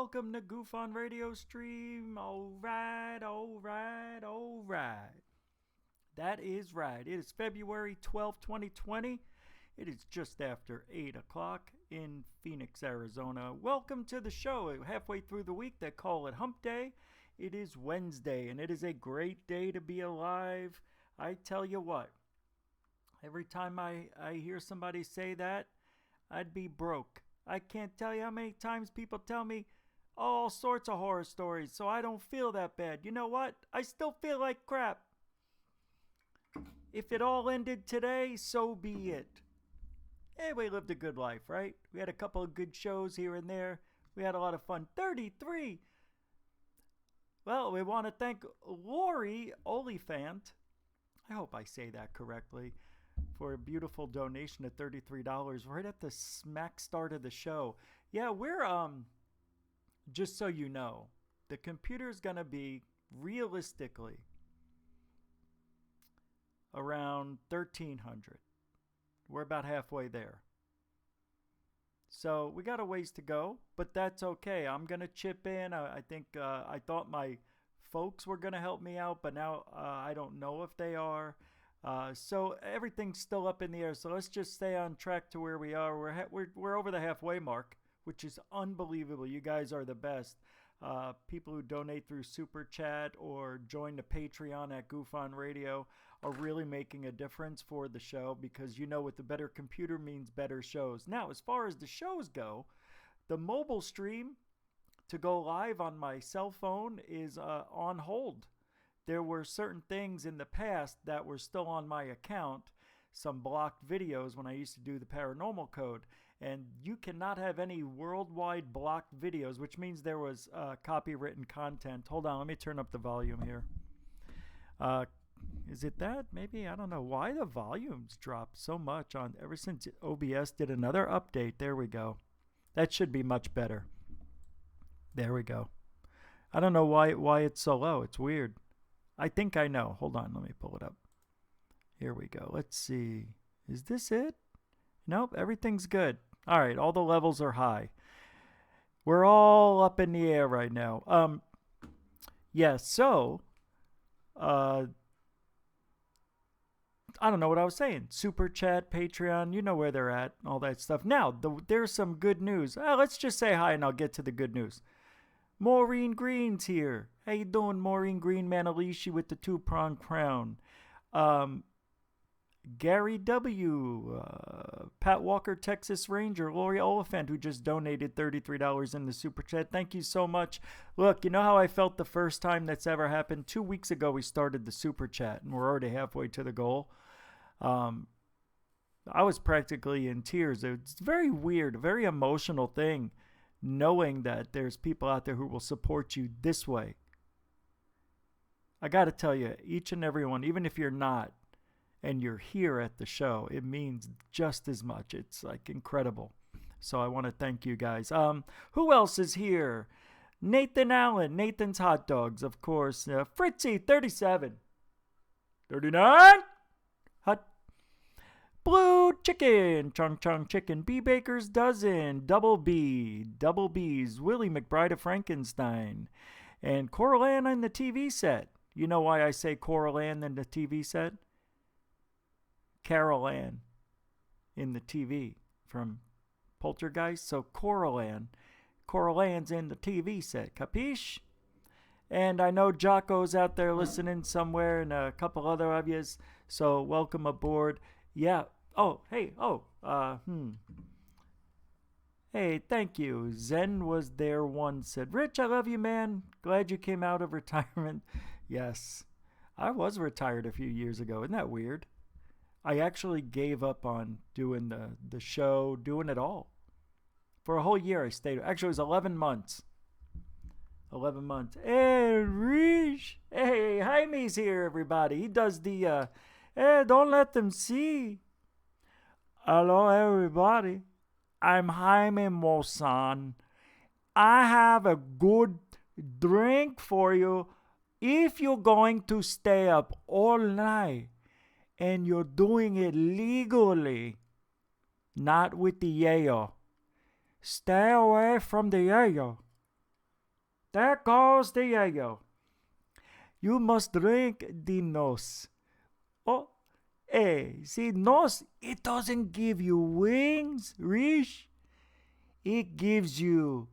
welcome to GUFON Radio stream. Alright. That is right. It is February 12th, 2020. It is just after 8 o'clock in Phoenix, Arizona. Welcome to the show. Halfway through the week, they call it Hump Day. It is Wednesday, and it is a great day to be alive. I tell you what, every time I hear somebody say that, I'd be broke. I can't tell you how many times people tell me all sorts of horror stories, so I don't feel that bad. You know what? I still feel like crap. If it all ended today, so be it. Hey, we lived a good life, right? We had a couple of good shows here and there. We had a lot of fun. 33! Well, we want to thank Lori Oliphant. I hope I say that correctly. For a beautiful donation of $33 right at the smack start of the show. Yeah, we're, just so you know, the computer's going to be realistically around 1,300. We're about halfway there. So we got a ways to go, but that's okay. I'm going to chip in. I think I thought my folks were going to help me out, but now I don't know if they are. So everything's still up in the air. So let's just stay on track to where we are. We're over the halfway mark, which is unbelievable. You guys are the best. People who donate through Super Chat or join the Patreon at GUFON Radio are really making a difference for the show because you know with the better computer means better shows. Now, as far as the shows go, the mobile stream to go live on my cell phone is on hold. There were certain things in the past that were still on my account, some blocked videos when I used to do the paranormal code, and you cannot have any worldwide blocked videos, which means there was copywritten content. Hold on, let me turn up the volume here. Is it that? Maybe, I don't know why the volume's dropped so much on ever since OBS did another update. There we go. That should be much better. There we go. I don't know why it's so low. It's weird. I think I know. Hold on, let me pull it up. Here we go. Let's see. Is this it? Nope, everything's good. All right, all the levels are high. We're all up in the air right now. Yeah, so I don't know what I was saying. Super Chat, Patreon, you know where they're at, all that stuff. Now, there's some good news. Let's just say hi and I'll get to the good news. Maureen Green's here. How you doing, Maureen Green Manalishi with the two-pronged crown? Gary W., Pat Walker, Texas Ranger, Lori Oliphant, who just donated $33 in the Super Chat. Thank you so much. Look, you know how I felt the first time that's ever happened? 2 weeks ago, we started the Super Chat, and we're already halfway to the goal. I was practically in tears. It's very weird, a very emotional thing, knowing that there's people out there who will support you this way. I got to tell you, each and every one, even if you're not, and you're here at the show, it means just as much. It's like incredible. So I want to thank you guys. Who else is here? Nathan Allen, Nathan's Hot Dogs, of course. Fritzy, 37. 39. Hot. Blue Chicken, Chung Chung Chicken, B Baker's Dozen, Double B's, Willie McBride of Frankenstein, and Coral Ann in the TV set. You know why I say Coral Ann in the TV set? Carol Ann in the TV from Poltergeist. So Coral Ann's in the TV set. Capiche? And I know Jocko's out there listening somewhere and a couple other of yous. So welcome aboard. Yeah. Oh, hey. Hey, thank you. Zen was there once. Said, Rich, I love you, man. Glad you came out of retirement. Yes. I was retired a few years ago. Isn't that weird? I actually gave up on doing the show, doing it all. For a whole year I stayed. Actually, it was 11 months. 11 months. Hey, Rich. Hey, Jaime's here, everybody. He does the, hey, don't let them see. Hello, everybody. I'm Jaime Mozan. I have a good drink for you if you're going to stay up all night. And you're doing it legally, not with the yayo. Stay away from the yayo. There goes the yayo. You must drink the nos. Oh, hey, see, nos, it doesn't give you wings, Rish. It gives you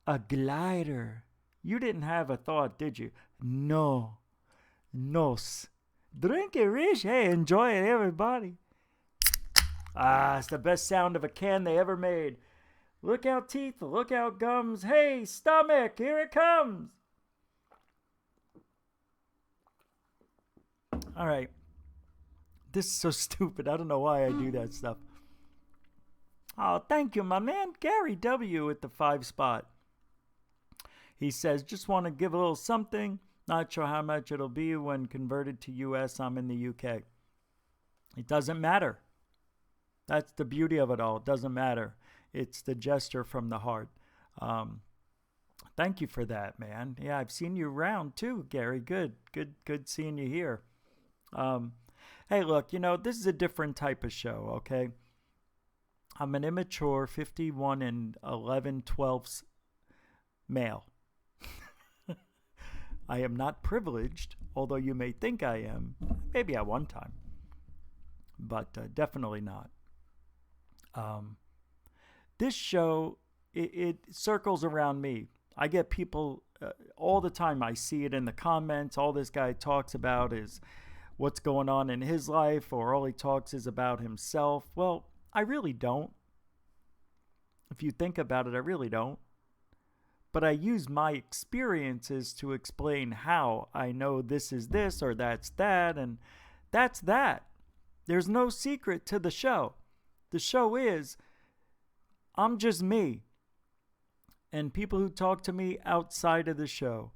a glider. You didn't have a thought, did you? No. Nos. Drink it, Rish. Hey, enjoy it, everybody. Ah, it's the best sound of a can they ever made. Look out, teeth. Look out, gums. Hey, stomach, here it comes. All right. This is so stupid. I don't know why I do that stuff. Oh, thank you, my man. Gary W. at the 5 spot. He says, just want to give a little something. Not sure how much it'll be when converted to US. I'm in the UK. It doesn't matter. That's the beauty of it all. It doesn't matter. It's the gesture from the heart. Thank you for that, man. Yeah, I've seen you around too, Gary. Good seeing you here. Hey, look, this is a different type of show, okay? I'm an immature 51 and 11/12 male. I am not privileged, although you may think I am. Maybe at one time. But definitely not. This show, it circles around me. I get people all the time. I see it in the comments. All this guy talks about is what's going on in his life, or all he talks is about himself. Well, I really don't. If you think about it, I really don't. But I use my experiences to explain how I know this is this or that's that, and that's that. There's no secret to the show. The show is, I'm just me. And people who talk to me outside of the show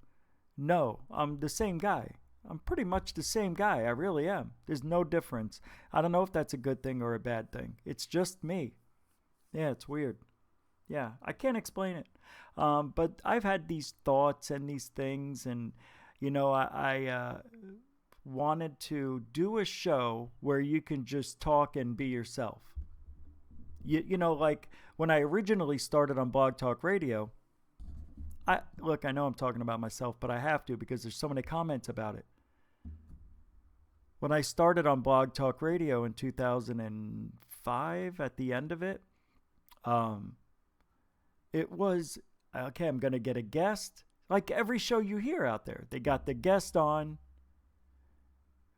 know I'm the same guy. I'm pretty much the same guy. I really am. There's no difference. I don't know if that's a good thing or a bad thing. It's just me. Yeah, it's weird. Yeah, I can't explain it. But I've had these thoughts and these things, and, I wanted to do a show where you can just talk and be yourself. Like when I originally started on Blog Talk Radio, I know I'm talking about myself, but I have to because there's so many comments about it. When I started on Blog Talk Radio in 2005, at the end of it, it was, okay, I'm going to get a guest. Like every show you hear out there, they got the guest on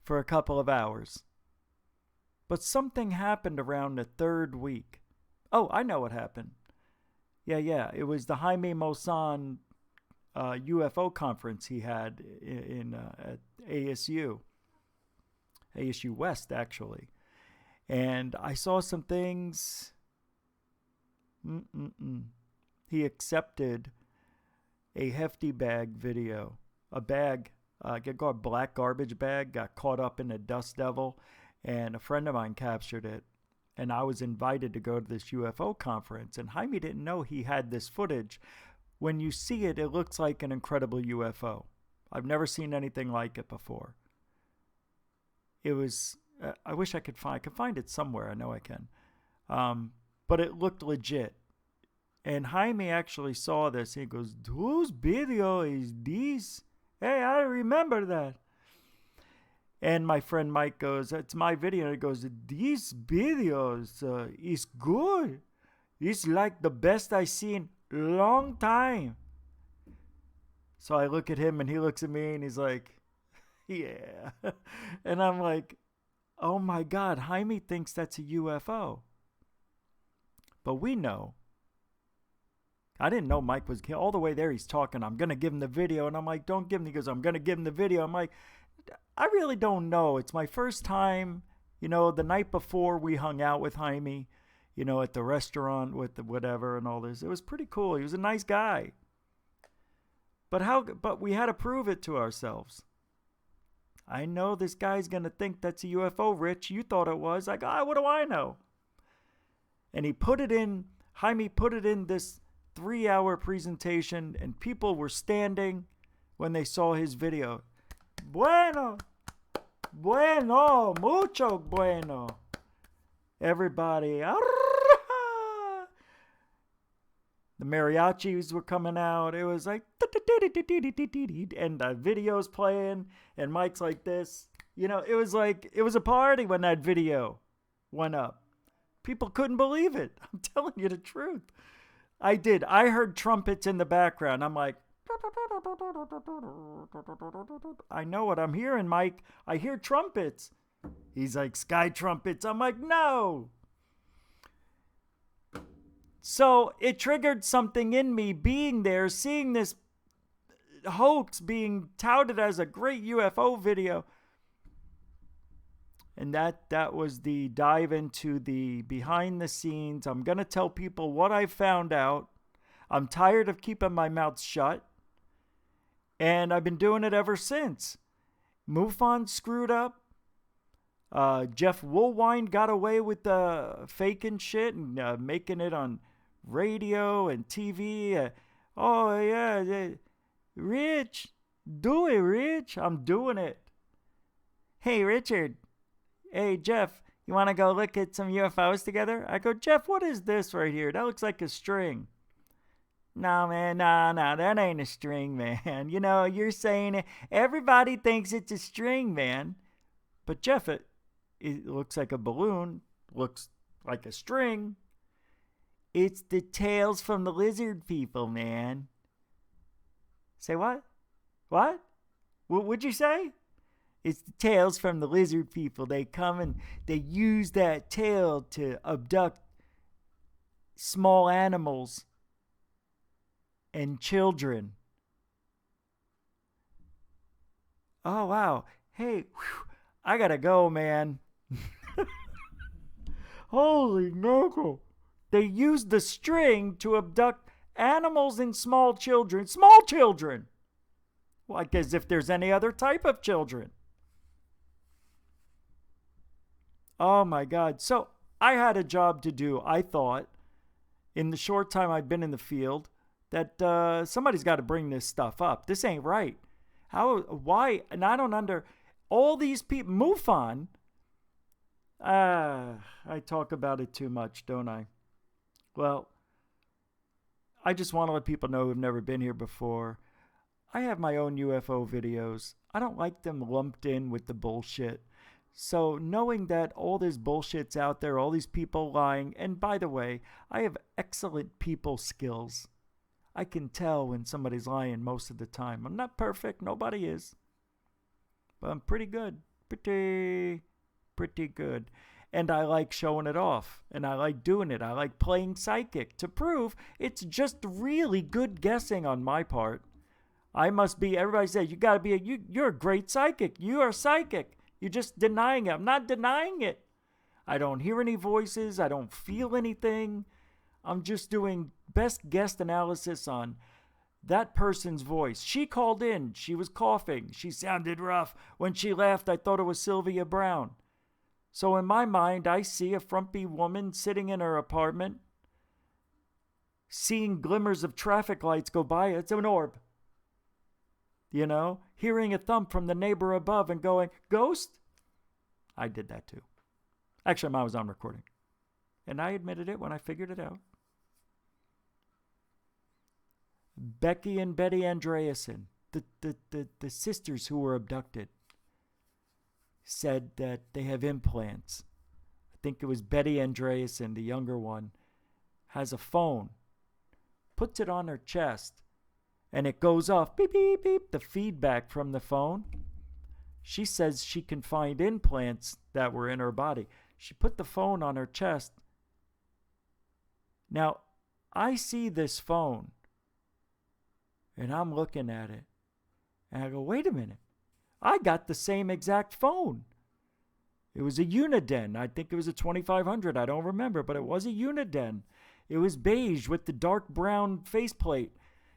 for a couple of hours. But something happened around the third week. Oh, I know what happened. Yeah. It was the Jaime Maussan UFO conference he had at ASU West, actually. And I saw some things. He accepted a hefty bag video. A bag, a black garbage bag, got caught up in a dust devil, and a friend of mine captured it. And I was invited to go to this UFO conference, and Jaime didn't know he had this footage. When you see it, it looks like an incredible UFO. I've never seen anything like it before. It was, I wish I could find it somewhere. I know I can. But it looked legit. And Jaime actually saw this. He goes, whose video is this? Hey, I remember that. And my friend Mike goes, it's my video. And he goes, these videos is good. It's like the best I've seen long time. So I look at him and he looks at me and he's like, yeah. And I'm like, oh my God, Jaime thinks that's a UFO. But we know. I didn't know Mike was all the way there. He's talking. I'm going to give him the video. And I'm like, don't give him. He goes, I'm going to give him the video. I'm like, I really don't know. It's my first time. The night before we hung out with Jaime, at the restaurant with the whatever and all this. It was pretty cool. He was a nice guy. But we had to prove it to ourselves. I know this guy's going to think that's a UFO, Rich. You thought it was. Like, what do I know? And Jaime put it in this 3-hour presentation, and people were standing when they saw his video. Bueno, mucho bueno. Everybody. The mariachis were coming out. It was like, and the video's playing, and Mike's like this. You know, it was like, it was a party when that video went up. People couldn't believe it. I'm telling you the truth. I did. I heard trumpets in the background. I'm like, I know what I'm hearing, Mike. I hear trumpets. He's like, sky trumpets. I'm like, no. So it triggered something in me being there, seeing this hoax being touted as a great UFO video. And that was the dive into the behind the scenes. I'm going to tell people what I found out. I'm tired of keeping my mouth shut. And I've been doing it ever since. MUFON screwed up. Jeff Woolwine got away with faking shit and making it on radio and TV. Oh, yeah. Rich. Do it, Rich. I'm doing it. Hey, Richard. Hey, Jeff. You want to go look at some UFOs together? I go, Jeff, what is this right here? That looks like a string. No, man, no, that ain't a string, man. You know, you're saying it. Everybody thinks it's a string, man. But Jeff, it looks like a balloon, looks like a string. It's the tales from the lizard people, man. Say what? What? What'd you say? It's the tales from the lizard people. They come and they use that tail to abduct small animals and children. Oh, wow. Hey, I gotta go, man. Holy mackerel. They used the string to abduct animals and small children. Small children! Like as if there's any other type of children. Oh my God. So I had a job to do, I thought, in the short time I've been in the field, that somebody's got to bring this stuff up. This ain't right. Why? And I don't all these people, MUFON, I talk about it too much, don't I? Well, I just want to let people know who've never been here before. I have my own UFO videos. I don't like them lumped in with the bullshit. So knowing that all this bullshit's out there, all these people lying, and by the way, I have excellent people skills. I can tell when somebody's lying most of the time. I'm not perfect. Nobody is. But I'm pretty good. Pretty good. And I like showing it off. And I like doing it. I like playing psychic to prove it's just really good guessing on my part. I must be, everybody says, you're a great psychic. You are psychic. You're just denying it. I'm not denying it. I don't hear any voices. I don't feel anything. I'm just doing best guess analysis on that person's voice. She called in. She was coughing. She sounded rough. When she laughed, I thought it was Sylvia Brown. So in my mind, I see a frumpy woman sitting in her apartment, seeing glimmers of traffic lights go by. It's an orb. You know, hearing a thump from the neighbor above and going, ghost? I did that too. Actually, I was on recording. And I admitted it when I figured it out. Becky and Betty Andreasen, the sisters who were abducted, said that they have implants. I think it was Betty Andreasen, the younger one, has a phone, puts it on her chest, and it goes off, beep, beep, beep, the feedback from the phone. She says she can find implants that were in her body. She put the phone on her chest. Now, I see this phone, and I'm looking at it, and I go, wait a minute. I got the same exact phone. It was a Uniden. I think it was a 2500. I don't remember, but it was a Uniden. It was beige with the dark brown faceplate.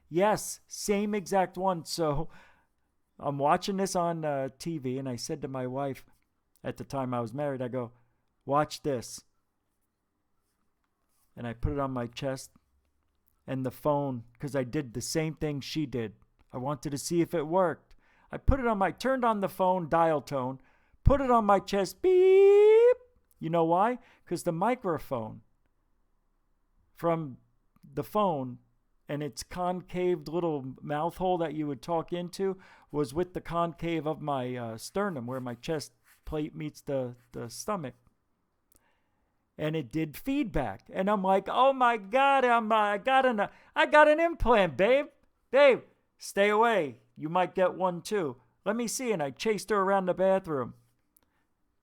Yes, same exact one. So I'm watching this on TV, and I said to my wife, at the time I was married, I go, watch this. And I put it on my chest, and the phone, because I did the same thing she did. I wanted to see if it worked. I turned on the phone dial tone, put it on my chest, beep. You know why? Because the microphone from the phone and its concave little mouth hole that you would talk into was with the concave of my sternum, where my chest plate meets the stomach. And it did feedback. And I'm like, oh my God, I got an implant, babe. Babe, stay away. You might get one too. Let me see. And I chased her around the bathroom,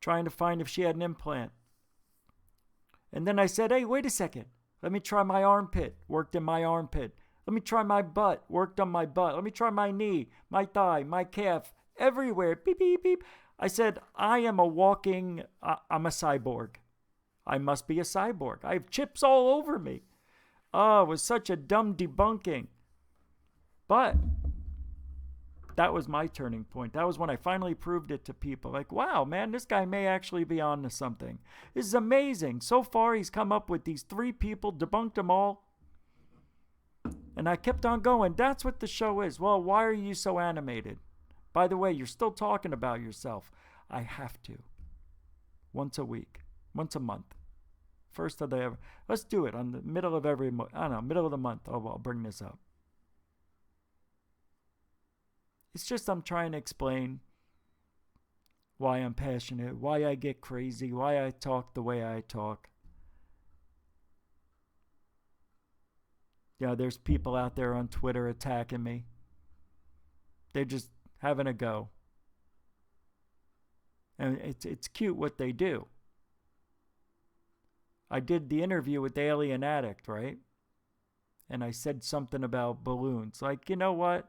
trying to find if she had an implant. And then I said, hey, wait a second. Let me try my armpit. Worked in my armpit. Let me try my butt. Worked on my butt. Let me try my knee, my thigh, my calf, everywhere. Beep, beep, beep. I said, I am a walking, I'm a cyborg. I must be a cyborg. I have chips all over me. Oh, it was such a dumb debunking. But that was my turning point. That was when I finally proved it to people. Like, wow, man, this guy may actually be on to something. This is amazing. So far, he's come up with these 3 people, debunked them all. And I kept on going. That's what the show is. Well, why are you so animated? By the way, you're still talking about yourself. I have to. Once a week. Once a month. First of the ever. Let's do it on the middle of every month. I don't know, middle of the month. Oh, I'll bring this up. It's just I'm trying to explain why I'm passionate, why I get crazy, why I talk the way I talk. Yeah, there's people out there on Twitter attacking me. They're just having a go. And it's cute what they do. I did the interview with the Alien Addict, right? And I said something about balloons. Like, you know what?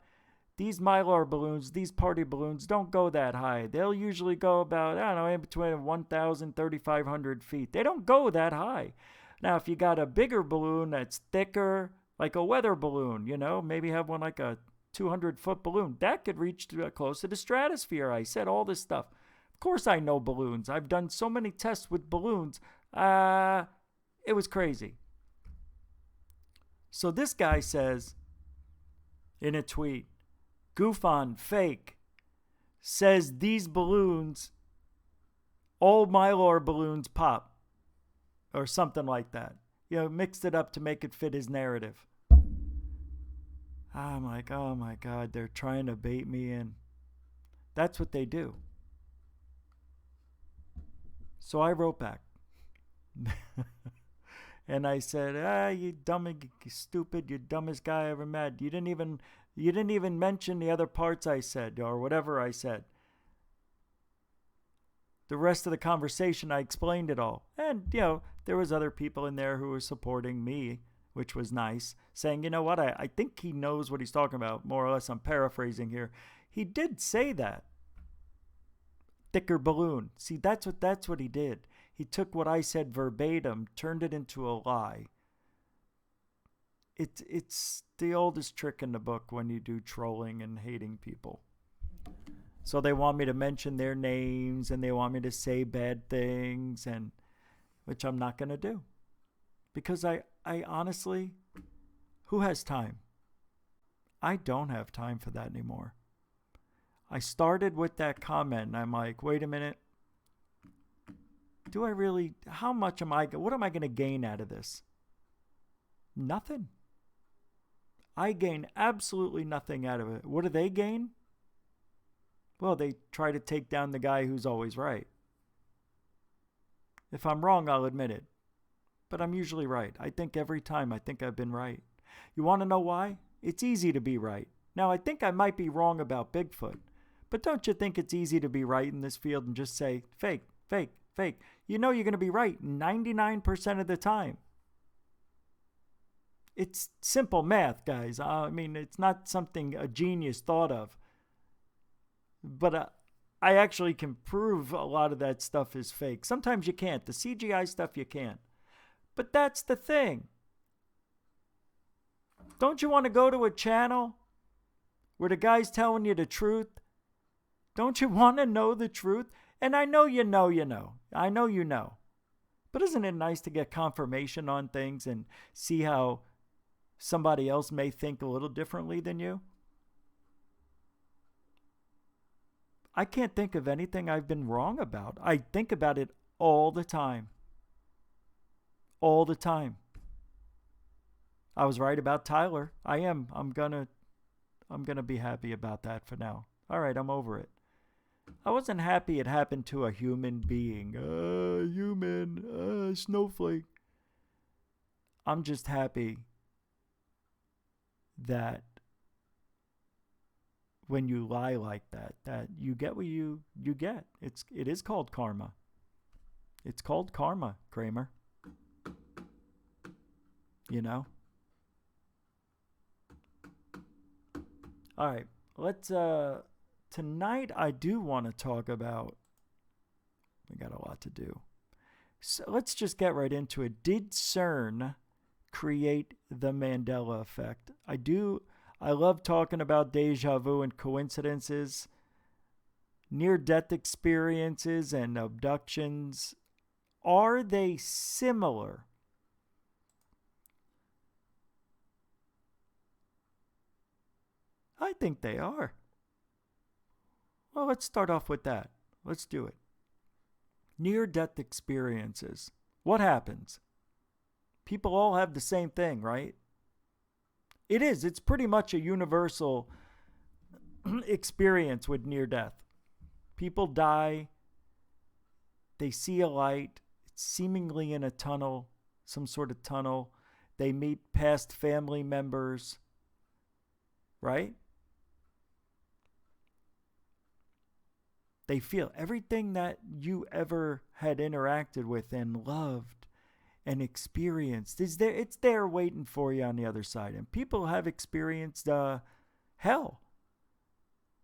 These Mylar balloons, these party balloons, don't go that high. They'll usually go about, I don't know, in between 1,000, 3,500 feet. They don't go that high. Now, if you got a bigger balloon that's thicker, like a weather balloon, you know, maybe have one like a 200-foot balloon, that could reach close to the stratosphere. I said all this stuff. Of course I know balloons. I've done so many tests with balloons. It was crazy. So this guy says in a tweet, GUFON fake, says these balloons, all Mylar balloons pop, or something like that. You know, mixed it up to make it fit his narrative. I'm like, oh my God, they're trying to bait me in. That's what they do. So I wrote back. And I said, you dumb, you stupid, you dumbest guy I ever met. You didn't even mention the other parts I said, or whatever I said. The rest of the conversation, I explained it all. And, you know, there was other people in there who were supporting me, which was nice, saying, you know what, I think he knows what he's talking about. More or less, I'm paraphrasing here. He did say that. Thicker balloon. See, that's what he did. He took what I said verbatim, turned it into a lie. It's the oldest trick in the book when you do trolling and hating people. So they want me to mention their names and they want me to say bad things, and which I'm not going to do. Because I honestly, who has time? I don't have time for that anymore. I started with that comment and I'm like, wait a minute. Do I really, what am I going to gain out of this? Nothing. I gain absolutely nothing out of it. What do they gain? Well, they try to take down the guy who's always right. If I'm wrong, I'll admit it. But I'm usually right. I think every time I've been right. You want to know why? It's easy to be right. Now, I think I might be wrong about Bigfoot. But don't you think it's easy to be right in this field and just say, fake, fake, fake? You know you're going to be right 99% of the time. It's simple math, guys. I mean, it's not something a genius thought of. But I actually can prove a lot of that stuff is fake. Sometimes you can't. The CGI stuff you can't. But that's the thing. Don't you want to go to a channel where the guy's telling you the truth? Don't you want to know the truth? And I know you know. I know you know. But isn't it nice to get confirmation on things and see how somebody else may think a little differently than you? I can't think of anything I've been wrong about. I think about it all the time. All the time. I was right about Tyler. I am. I'm gonna be happy about that for now. All right, I'm over it. I wasn't happy it happened to a human being. Snowflake. I'm just happy that when you lie like that, that you get what you get. It is called karma. It's called karma, Kramer. You know? All right. Let's tonight I do want to talk about, we got a lot to do. So let's just get right into it. Did CERN create the Mandela effect? I love talking about deja vu and coincidences, near-death experiences and abductions. Are they similar? I think they are. Well, let's start off with that. Let's do it. Near-death experiences. What happens? People all have the same thing, right? It is. It's pretty much a universal experience with near-death. People die. They see a light. It's seemingly in a tunnel, some sort of tunnel. They meet past family members, right? They feel everything that you ever had interacted with and loved and experienced is there. It's there waiting for you on the other side. And people have experienced hell.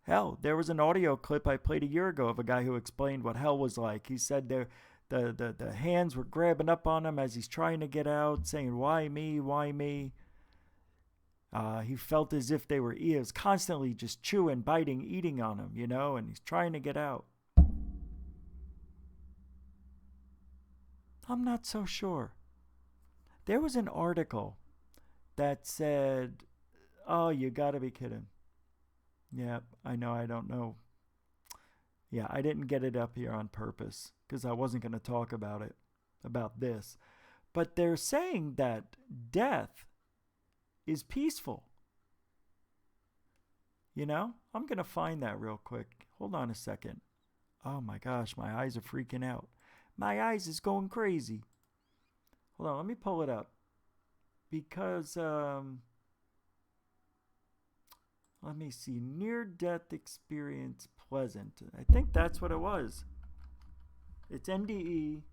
Hell. There was an audio clip I played a year ago of a guy who explained what hell was like. He said the hands were grabbing up on him as he's trying to get out, saying, "Why me? Why me?" He felt as if he was constantly just chewing, biting, eating on him, and he's trying to get out. I'm not so sure. There was an article that said, oh, you gotta be kidding. Yeah, I know, I don't know. Yeah, I didn't get it up here on purpose because I wasn't going to talk about this. But they're saying that death is peaceful. I'm going to find that real quick. Hold on a second. Oh my gosh, my eyes are freaking out. My eyes is going crazy. Hold on, let me pull it up. Because, let me see. Near-death experience pleasant. I think that's what it was. It's NDE.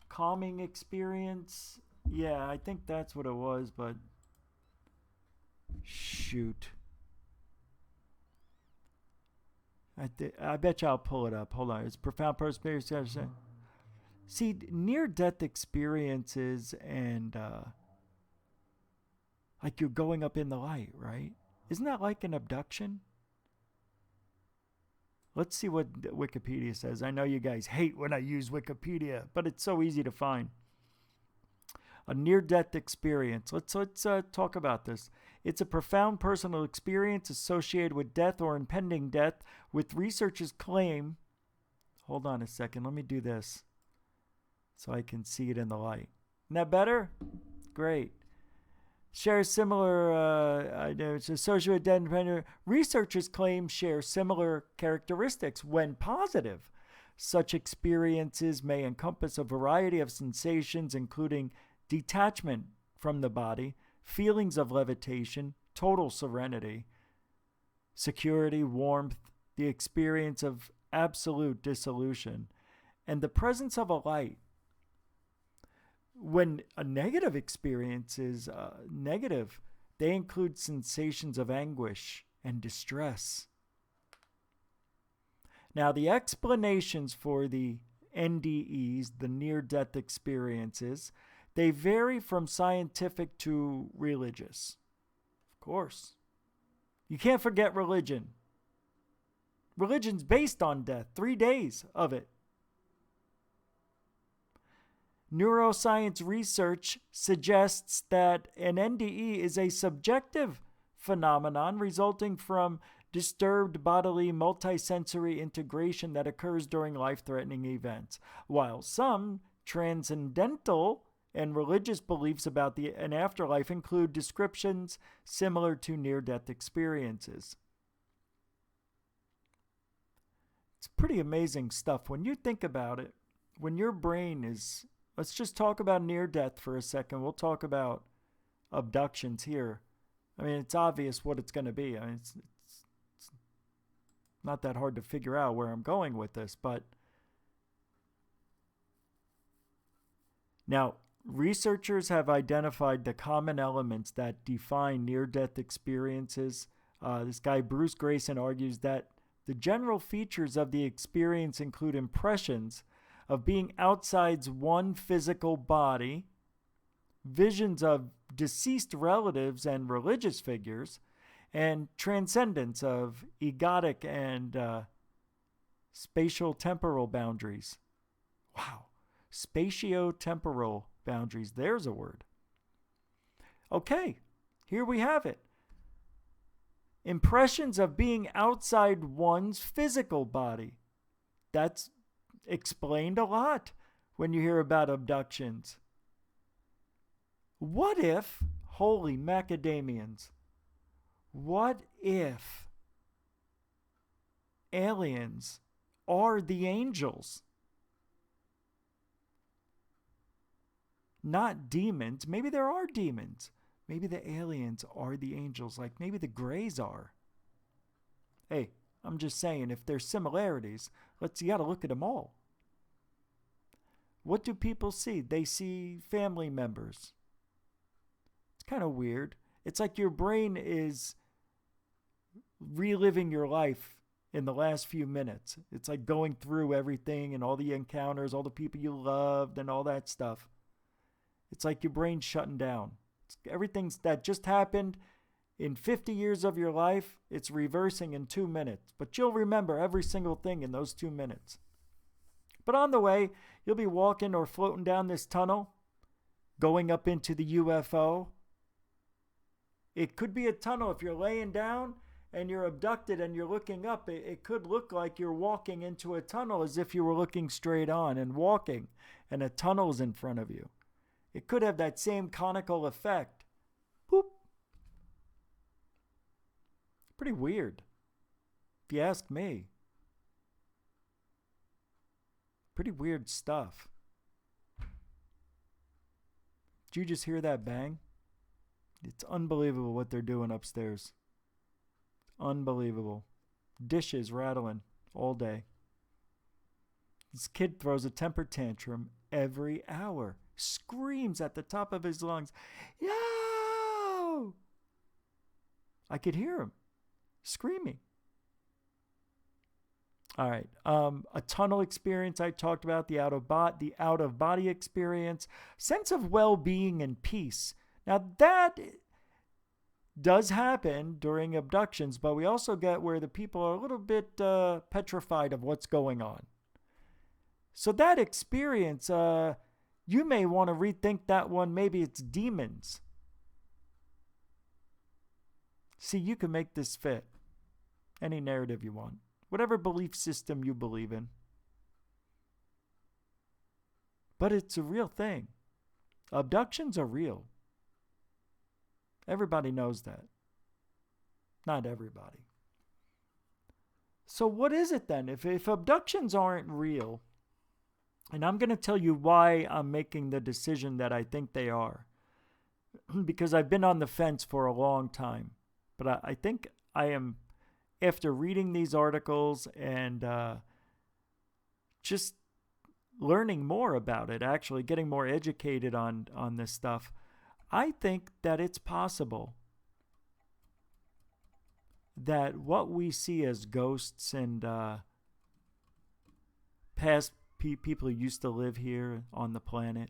Calming experience. Yeah, I think that's what it was, but shoot. I bet you I'll pull it up. Hold on. It's profound personal experience. See, near-death experiences and like you're going up in the light, right? Isn't that like an abduction? Let's see what Wikipedia says. I know you guys hate when I use Wikipedia, but it's so easy to find. A near-death experience. Let's talk about this. It's a profound personal experience associated with death or impending death, with researchers claim. Hold on a second. Let me do this so I can see it in the light. Isn't that better? Great. Share similar, it's associated with death and impending. Researchers claim share similar characteristics when positive. Such experiences may encompass a variety of sensations, including detachment from the body, feelings of levitation, total serenity, security, warmth, the experience of absolute dissolution, and the presence of a light. When a negative experience is negative, they include sensations of anguish and distress. Now, the explanations for the NDEs, the near-death experiences, they vary from scientific to religious. Of course. You can't forget religion. Religion's based on death, 3 days of it. Neuroscience research suggests that an NDE is a subjective phenomenon resulting from disturbed bodily multisensory integration that occurs during life-threatening events, while some transcendental and religious beliefs about an afterlife include descriptions similar to near-death experiences. It's pretty amazing stuff when you think about it. When your brain is, let's just talk about near-death for a second. We'll talk about abductions here. I mean, it's obvious what it's going to be. I mean, it's not that hard to figure out where I'm going with this, but now, researchers have identified the common elements that define near-death experiences. This guy, Bruce Grayson, argues that the general features of the experience include impressions of being outside one physical body, visions of deceased relatives and religious figures, and transcendence of egotic and spatio-temporal boundaries. Wow. Spatio-temporal boundaries. There's a word. Okay, here we have it. Impressions of being outside one's physical body. That's explained a lot when you hear about abductions. What if, holy macadamians, what if aliens are the angels? Not demons. Maybe there are demons. Maybe the aliens are the angels, like maybe the Greys are. Hey, I'm just saying, if there's similarities, you got to look at them all. What do people see? They see family members. It's kind of weird. It's like your brain is reliving your life in the last few minutes. It's like going through everything and all the encounters, all the people you loved and all that stuff. It's like your brain's shutting down. Everything that just happened in 50 years of your life, it's reversing in 2 minutes. But you'll remember every single thing in those 2 minutes. But on the way, you'll be walking or floating down this tunnel, going up into the UFO. It could be a tunnel if you're laying down and you're abducted and you're looking up. It could look like you're walking into a tunnel as if you were looking straight on and walking, and a tunnel's in front of you. It could have that same conical effect. Boop. Pretty weird, if you ask me. Pretty weird stuff. Did you just hear that bang? It's unbelievable what they're doing upstairs. Unbelievable. Dishes rattling all day. This kid throws a temper tantrum every hour. Screams at the top of his lungs, "Yo!" I could hear him screaming. All right. A tunnel experience I talked about, the out-of-body experience, sense of well-being and peace. Now that does happen during abductions, but we also get where the people are a little bit petrified of what's going on. So that experience, you may want to rethink that one. Maybe it's demons. See, you can make this fit any narrative you want, whatever belief system you believe in. But it's a real thing. Abductions are real. Everybody knows that. Not everybody. So what is it then? If abductions aren't real, and I'm going to tell you why I'm making the decision that I think they are. Because I've been on the fence for a long time. But I think I am, after reading these articles and just learning more about it, actually getting more educated on this stuff, I think that it's possible that what we see as ghosts and past people who used to live here on the planet,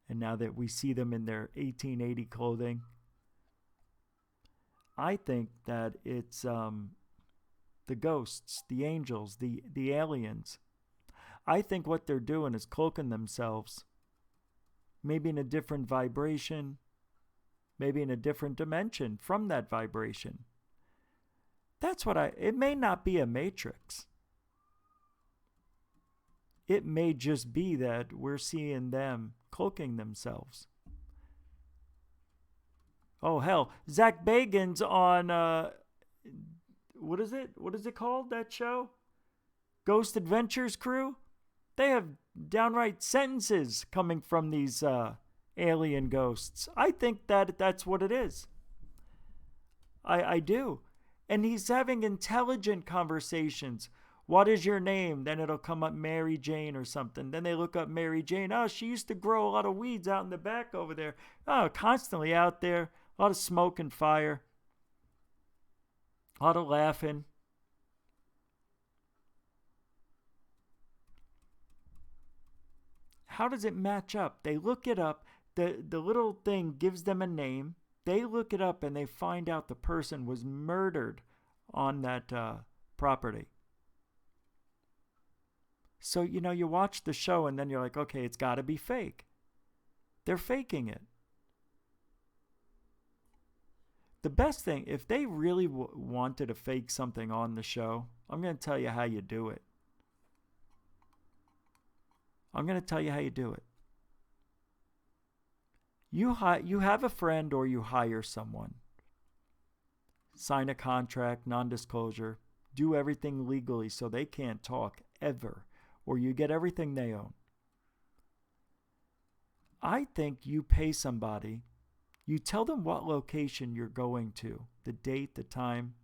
and now that we see them in their 1880 clothing, I think that it's the ghosts, the angels, the aliens. I think what they're doing is cloaking themselves, maybe in a different vibration, maybe in a different dimension from that vibration. That's what it may not be a matrix. it may just be that we're seeing them cloaking themselves. Oh, hell. Zach Bagans on, what is it? What is it called, that show? Ghost Adventures Crew? They have downright sentences coming from these alien ghosts. I think that that's what it is. I do. And he's having intelligent conversations. What is your name? Then it'll come up Mary Jane or something. Then they look up Mary Jane. Oh, she used to grow a lot of weeds out in the back over there. Oh, constantly out there. A lot of smoke and fire. A lot of laughing. How does it match up? They look it up. The little thing gives them a name. They look it up and they find out the person was murdered on that property. So, you watch the show and then you're like, okay, it's got to be fake. They're faking it. The best thing, if they really wanted to fake something on the show, I'm going to tell you how you do it. I'm going to tell you how you do it. You have a friend or you hire someone. Sign a contract, non-disclosure. Do everything legally so they can't talk ever, or you get everything they own. I think you pay somebody, you tell them what location you're going to, the date, the time,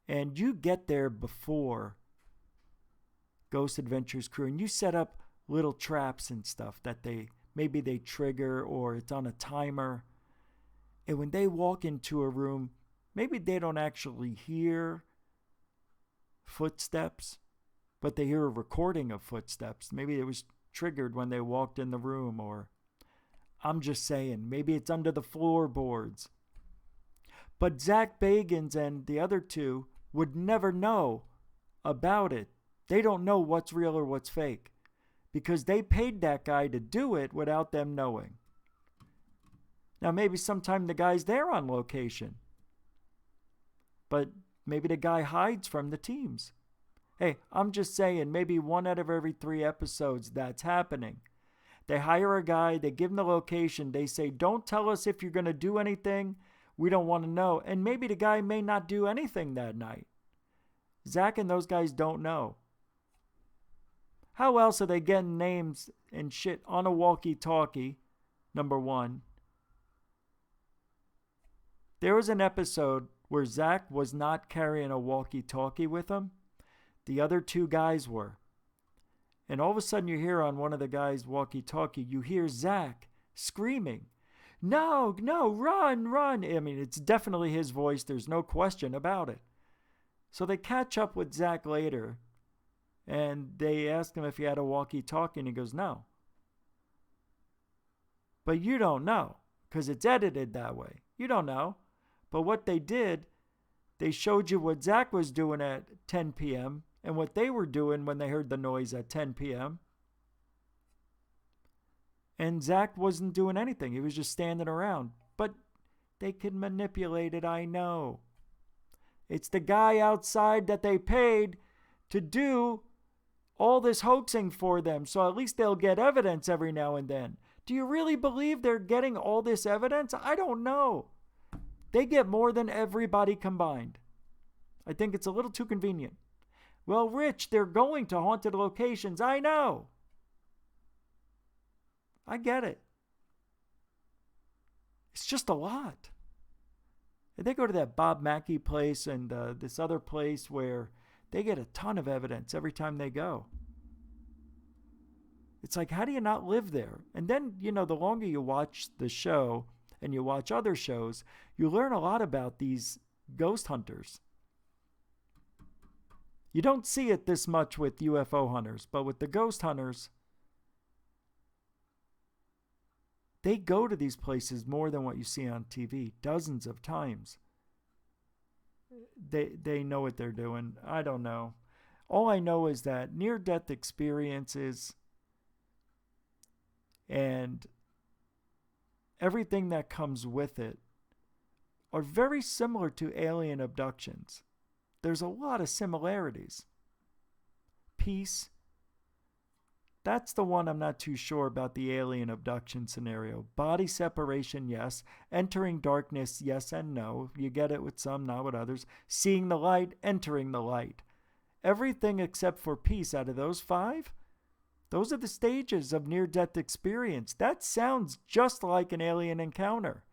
and you get there before Ghost Adventures Crew, and you set up little traps and stuff that maybe they trigger or it's on a timer. And when they walk into a room, maybe they don't actually hear footsteps, but they hear a recording of footsteps. Maybe it was triggered when they walked in the room, or I'm just saying, maybe it's under the floorboards. But Zach Bagans and the other two would never know about it. They don't know what's real or what's fake because they paid that guy to do it without them knowing. Now, maybe sometime the guy's there on location, but maybe the guy hides from the teams. Hey, I'm just saying, maybe 1 out of every 3 episodes that's happening. They hire a guy, they give him the location, they say, don't tell us if you're going to do anything. We don't want to know. And maybe the guy may not do anything that night. Zach and those guys don't know. How else are they getting names and shit on a walkie-talkie? Number one. There was an episode where Zach was not carrying a walkie-talkie with him. The other 2 guys were. And all of a sudden you hear on one of the guys' walkie-talkie, you hear Zach screaming, no, run. I mean, it's definitely his voice. There's no question about it. So they catch up with Zach later, and they ask him if he had a walkie-talkie, and he goes, no. But you don't know, because it's edited that way. You don't know. But what they did, they showed you what Zach was doing at 10 p.m., and what they were doing when they heard the noise at 10 p.m. And Zach wasn't doing anything. He was just standing around. But they can manipulate it, I know. It's the guy outside that they paid to do all this hoaxing for them, so at least they'll get evidence every now and then. Do you really believe they're getting all this evidence? I don't know. They get more than everybody combined. I think it's a little too convenient. Well, Rich, they're going to haunted locations. I know. I get it. It's just a lot. And they go to that Bob Mackey place and this other place where they get a ton of evidence every time they go. It's like, how do you not live there? And then, the longer you watch the show and you watch other shows, you learn a lot about these ghost hunters. You don't see it this much with UFO hunters, but with the ghost hunters, they go to these places more than what you see on TV, dozens of times. They know what they're doing. I don't know. All I know is that near-death experiences and everything that comes with it are very similar to alien abductions. There's a lot of similarities. Peace, That's the one I'm not too sure about, the alien abduction scenario. Body separation, yes. Entering darkness, yes and no. You get it with some, not with others. Seeing the light, entering the light. Everything except for peace out of those 5, those are the stages of near-death experience. That sounds just like an alien encounter.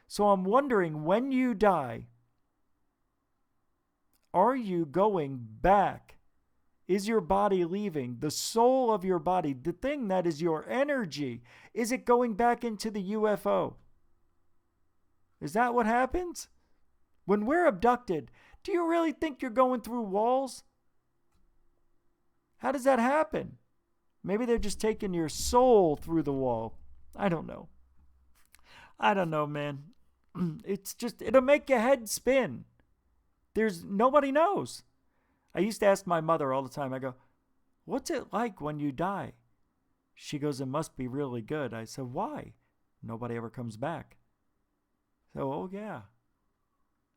So I'm wondering, when you die, are you going back? Is your body leaving? The soul of your body, the thing that is your energy, is it going back into the UFO? Is that what happens? When we're abducted, do you really think you're going through walls? How does that happen? Maybe they're just taking your soul through the wall. I don't know. I don't know, man. It's just, it'll make your head spin. Nobody knows. I used to ask my mother all the time, I go, what's it like when you die? She goes, it must be really good. I said, why? Nobody ever comes back. So, oh yeah,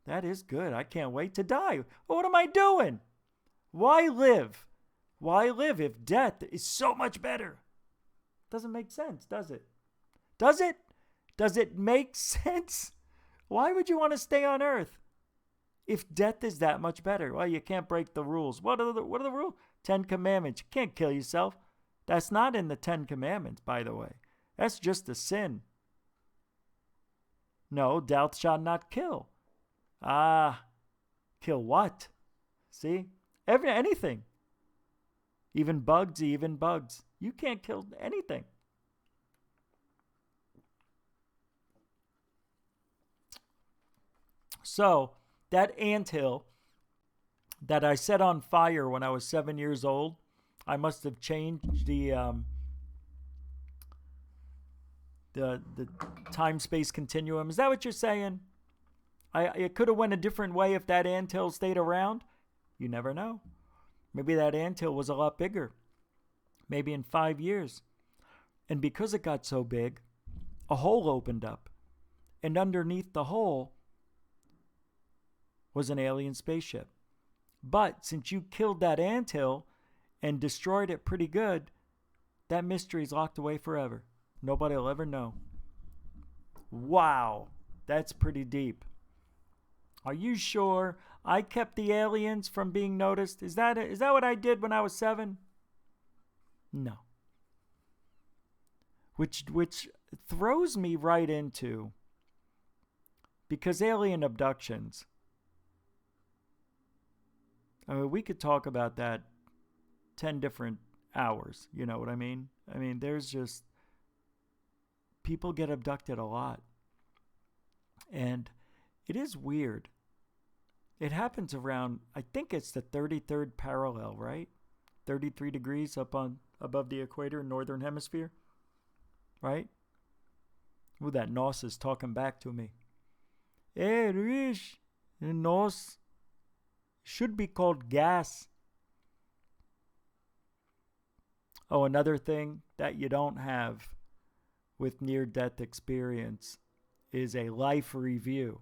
that is good. I can't wait to die. What am I doing? Why live? Why live if death is so much better? Doesn't make sense, does it? Does it? Does it make sense? Why would you want to stay on Earth if death is that much better? Well, you can't break the rules. What are the rules? 10 Commandments. You can't kill yourself. That's not in the 10 Commandments, by the way. That's just a sin. No, thou shalt not kill. Kill what? See? Anything. Even bugs. You can't kill anything. So, that anthill that I set on fire when I was 7 years old, I must have changed the time-space continuum. Is that what you're saying? It could have went a different way if that anthill stayed around. You never know. Maybe that anthill was a lot bigger. Maybe in 5 years. And because it got so big, a hole opened up. And underneath the hole was an alien spaceship. But since you killed that anthill and destroyed it pretty good, that mystery is locked away forever. Nobody will ever know. Wow, that's pretty deep. Are you sure I kept the aliens from being noticed? Is that what I did when I was 7? No. Which throws me right into, because alien abductions, I mean, we could talk about that 10 different hours. You know what I mean? I mean, there's just, people get abducted a lot. And it is weird. It happens around, I think it's the 33rd parallel, right? 33 degrees above the equator, northern hemisphere, right? Ooh, that NOS is talking back to me. Hey, Rish, NOS should be called gas. Oh, another thing that you don't have with near-death experience is a life review.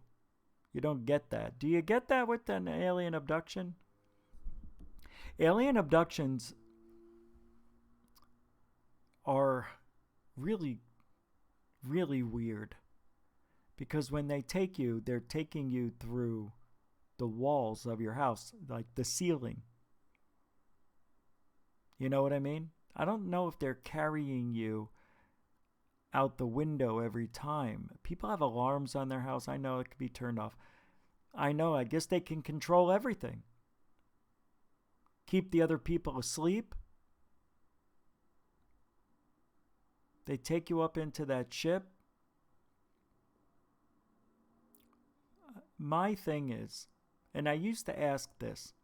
You don't get that. Do you get that with an alien abduction? Alien abductions are really, really weird. Because when they take you, they're taking you through the walls of your house, like the ceiling. You know what I mean? I don't know if they're carrying you out the window every time. People have alarms on their house. I know it could be turned off. I know. I guess they can control everything. Keep the other people asleep. They take you up into that ship. My thing is, and I used to ask this,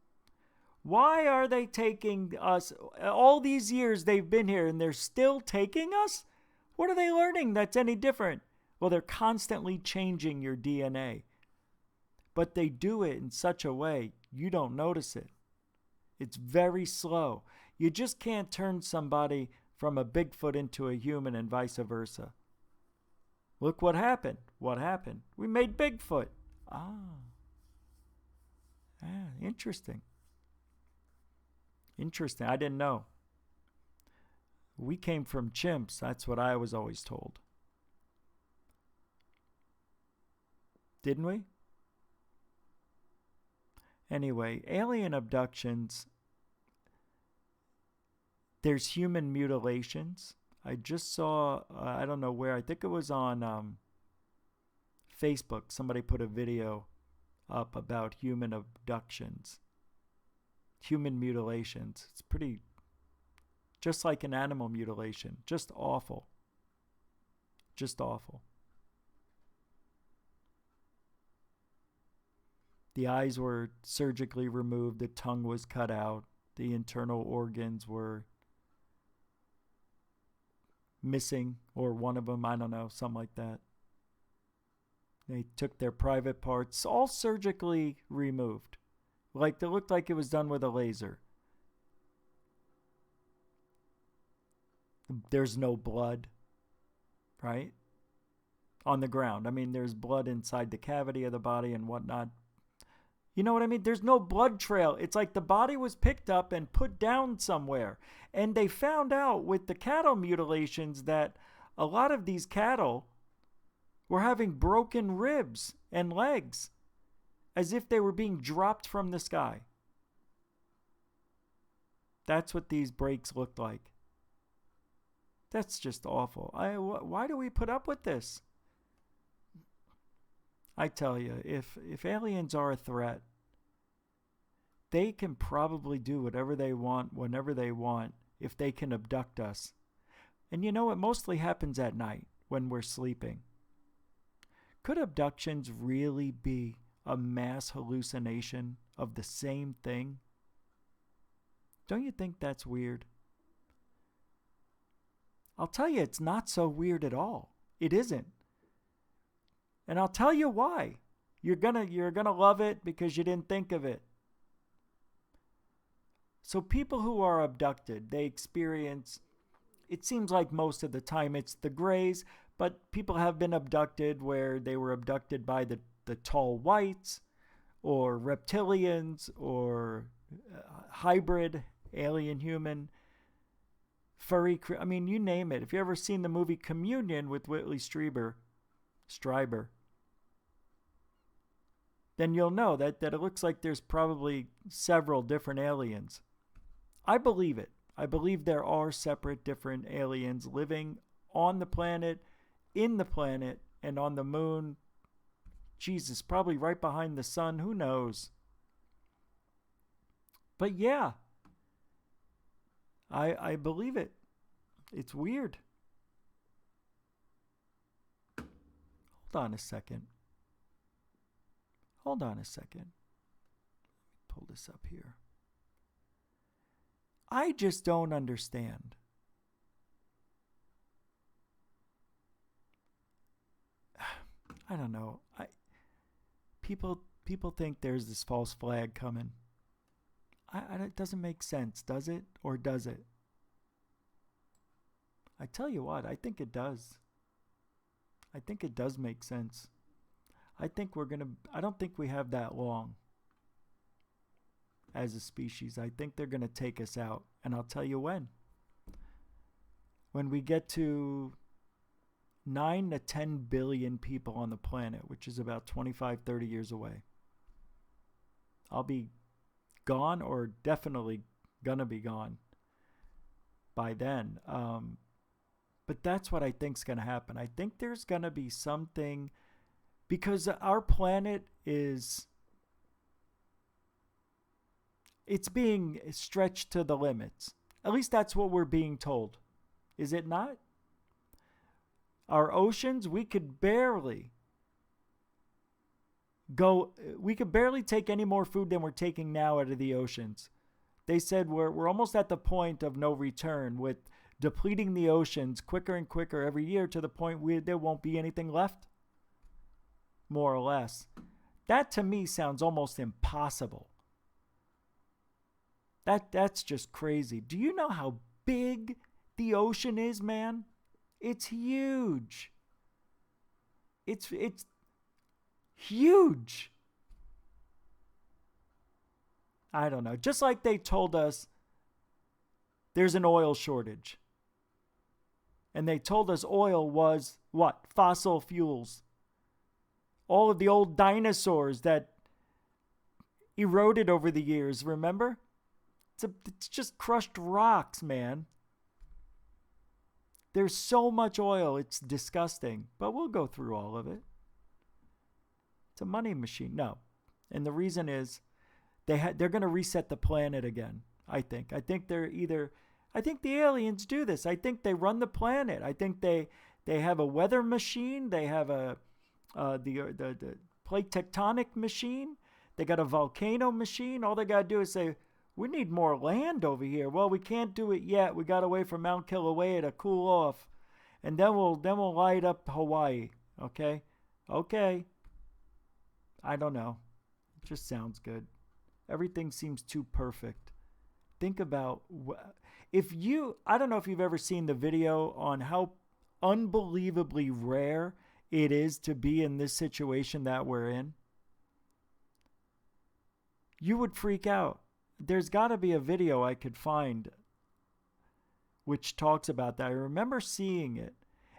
why are they taking us? All these years they've been here and they're still taking us? What are they learning that's any different? Well, they're constantly changing your DNA. But they do it in such a way you don't notice it. It's very slow. You just can't turn somebody from a Bigfoot into a human and vice versa. Look what happened. What happened? We made Bigfoot. Interesting. Interesting. I didn't know. We came from chimps. That's what I was always told. Didn't we? Anyway, alien abductions. There's human mutilations. I just saw, I don't know where, I think it was on Facebook. Somebody put a video up about human abductions, human mutilations. It's pretty, just like an animal mutilation, just awful. Just awful. The eyes were surgically removed, the tongue was cut out, the internal organs were missing, or one of them, I don't know, something like that. They took their private parts, all surgically removed. Like, it looked like it was done with a laser. There's no blood, right? On the ground. I mean, there's blood inside the cavity of the body and whatnot. You know what I mean? There's no blood trail. It's like the body was picked up and put down somewhere. And they found out with the cattle mutilations that a lot of these cattle were having broken ribs and legs as if they were being dropped from the sky. That's what these breaks looked like. That's just awful. Why do we put up with this? I tell you, if aliens are a threat, they can probably do whatever they want, whenever they want, if they can abduct us. And you know, it mostly happens at night when we're sleeping. Could abductions really be a mass hallucination of the same thing? Don't you think that's weird? I'll tell you, it's not so weird at all. It isn't. And I'll tell you why. You're gonna love it because you didn't think of it. So people who are abducted, they experience, it seems like most of the time it's the grays, but people have been abducted where they were abducted by the tall whites or reptilians or hybrid alien human, furry, I mean, you name it. If you ever seen the movie Communion with Whitley Strieber, then you'll know that it looks like there's probably several different aliens. I believe it. I believe there are separate different aliens living on the planet, in the planet, and on the moon. Jesus, probably right behind the sun. Who knows? But yeah, I believe it. It's weird. Hold on a second. Hold on a second. Let me pull this up here. I just don't understand. I don't know. People think there's this false flag coming. It doesn't make sense, does it? Or does it? I tell you what, I think it does. I think it does make sense. I don't think we have that long as a species. I think they're going to take us out. And I'll tell you when. When we get to 9 to 10 billion people on the planet, which is about 25, 30 years away. I'll be gone, or definitely going to be gone by then. But that's what I think is going to happen. I think there's going to be something, because our planet it's being stretched to the limits. At least that's what we're being told. Is it not? Our oceans, we could barely take any more food than we're taking now out of the oceans. They said we're almost at the point of no return, with depleting the oceans quicker and quicker every year, to the point where there won't be anything left, more or less. That to me sounds almost impossible. That's just crazy. Do you know how big the ocean is, man? It's huge. It's huge. I don't know. Just like they told us there's an oil shortage. And they told us oil was what? Fossil fuels. All of the old dinosaurs that eroded over the years, remember? It's just crushed rocks, man. There's so much oil, it's disgusting. But we'll go through all of it. It's a money machine. No. And the reason is they're going to reset the planet again, I think. I think the aliens do this. I think they run the planet. I think they have a weather machine. They have the plate tectonic machine. They got a volcano machine. All they got to do is say, we need more land over here. Well, we can't do it yet. We got to wait for Mount Kilauea to cool off. And then we'll light up Hawaii. Okay? Okay. I don't know. It just sounds good. Everything seems too perfect. Think about I don't know if you've ever seen the video on how unbelievably rare it is to be in this situation that we're in. You would freak out. There's got to be a video I could find which talks about that. I remember seeing it.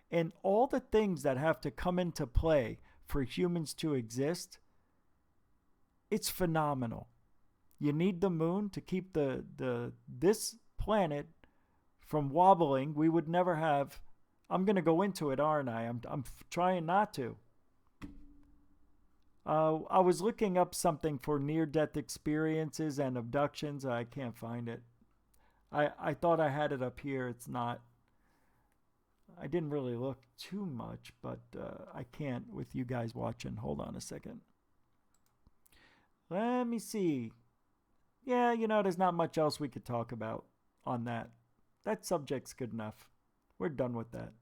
And all the things that have to come into play for humans to exist, it's phenomenal. You need the moon to keep this planet from wobbling. We would never have. I'm going to go into it, aren't I? I'm trying not to. I was looking up something for near-death experiences and abductions. I can't find it. I thought I had it up here. It's not. I didn't really look too much, but I can't with you guys watching. Hold on a second. Let me see. Yeah, there's not much else we could talk about on that. That subject's good enough. We're done with that.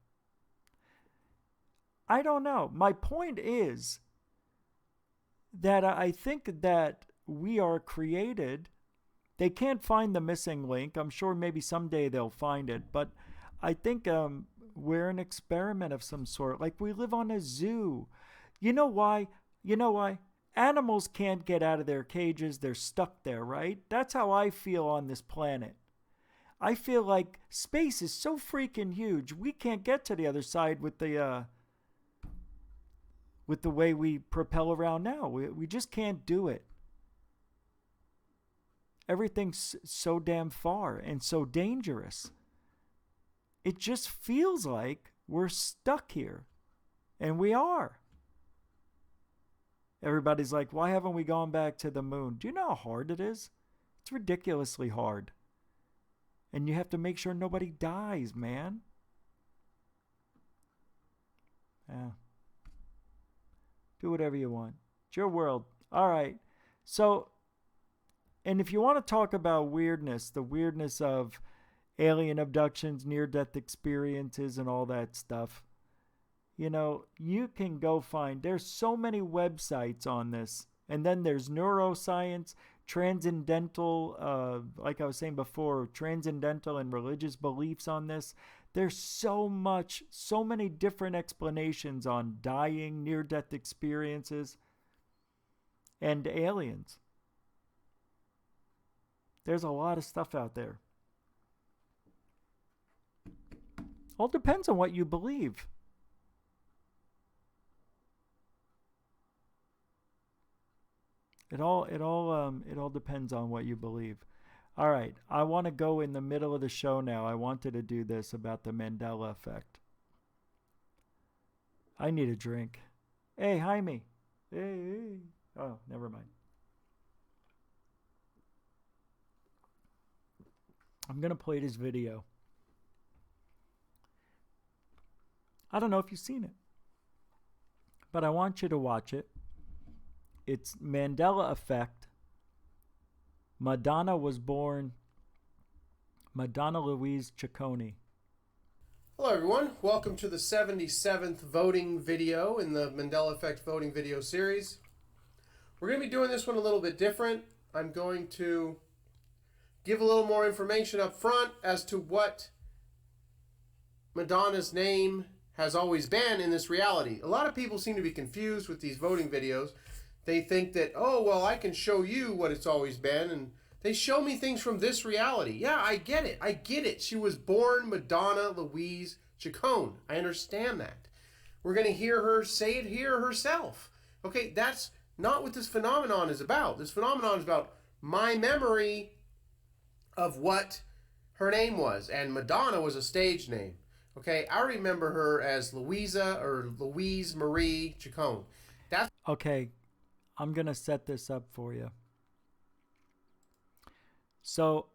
I don't know. My point is that I think that we are created. They can't find the missing link. I'm sure maybe someday they'll find it. But I think we're an experiment of some sort. Like we live on a zoo. You know why? Animals can't get out of their cages. They're stuck there, right? That's how I feel on this planet. I feel like space is so freaking huge. We can't get to the other side with the way we propel around now. We just can't do it. Everything's so damn far and so dangerous. It just feels like we're stuck here. And we are. Everybody's like, why haven't we gone back to the moon? Do you know how hard it is? It's ridiculously hard. And you have to make sure nobody dies, man. Yeah. Do whatever you want. It's your world. All right. So, and if you want to talk about weirdness, the weirdness of alien abductions, near-death experiences, and all that stuff, you can go find, there's so many websites on this. And then there's neuroscience, transcendental, like I was saying before, transcendental and religious beliefs on this. There's so many different explanations on dying, near-death experiences, and aliens. There's a lot of stuff out there. All depends on what you believe. It all depends on what you believe. All right, I want to go in the middle of the show now. I wanted to do this about the Mandela effect. I need a drink. Hey, Jaime. Hey. Oh, never mind. I'm going to play this video. I don't know if you've seen it, but I want you to watch it. It's Mandela effect. Madonna was born. Madonna Louise Ciccone. Hello everyone, welcome to the 77th voting video in the Mandela Effect voting video series. We're going to be doing this one a little bit different. I'm going to give a little more information up front as to what Madonna's name has always been in this reality. A lot of people seem to be confused with these voting videos. They think that, oh, well, I can show you what it's always been, and They show me things from this reality. Yeah, I get it. I get it. She was born Madonna Louise Chacon. I understand that. We're going to hear her say it here herself. Okay, that's not what this phenomenon is about. This phenomenon is about my memory of what her name was. And Madonna was a stage name. Okay, I remember her as Louisa or Louise Marie Chacon. That's Okay, I'm going to set this up for you. So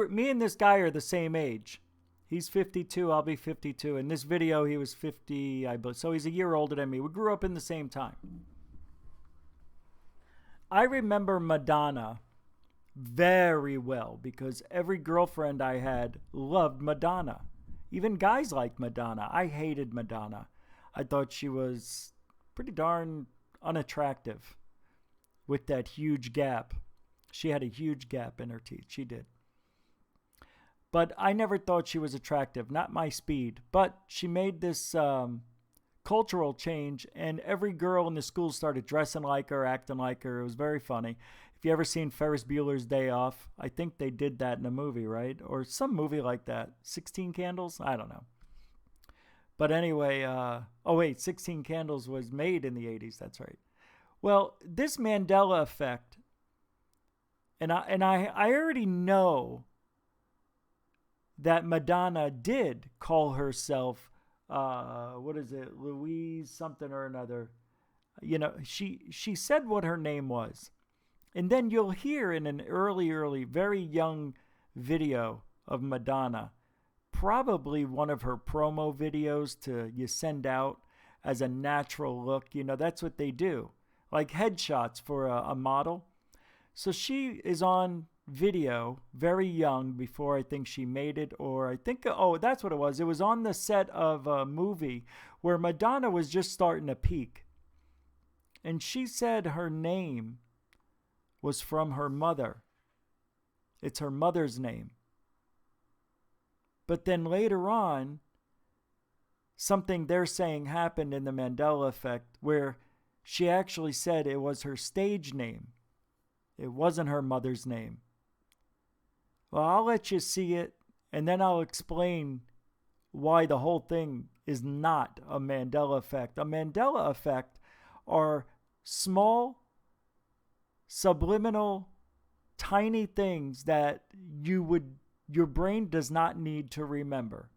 me and this guy are the same age. He's 52, I'll be 52. In this video, he was 50, I believe. So he's a year older than me. We grew up in the same time. I remember Madonna very well because every girlfriend I had loved Madonna. Even guys liked Madonna. I hated Madonna. I thought she was pretty darn unattractive with that huge gap. She had a huge gap in her teeth. She did. But I never thought she was attractive. Not my speed. But she made this cultural change, and every girl in the school started dressing like her, acting like her. It was very funny. If you ever seen Ferris Bueller's Day Off, I think they did that in a movie, right? Or some movie like that. 16 Candles? I don't know. But anyway, 16 Candles was made in the 80s. That's right. Well, this Mandela effect, and I already know that Madonna did call herself, Louise something or another. You know, she said what her name was. And then you'll hear in an early, very young video of Madonna, probably one of her promo videos you send out as a natural look. You know, that's what they do. Like headshots for a model. So she is on video, very young, before I think she made it, or I think, that's what it was. It was on the set of a movie where Madonna was just starting to peak. And she said her name was from her mother. It's her mother's name. But then later on, something they're saying happened in the Mandela effect where she actually said it was her stage name. It wasn't her mother's name. Well, I'll let you see it, and then I'll explain why the whole thing is not a Mandela effect. A Mandela effect are small, subliminal, tiny things that your brain does not need to remember.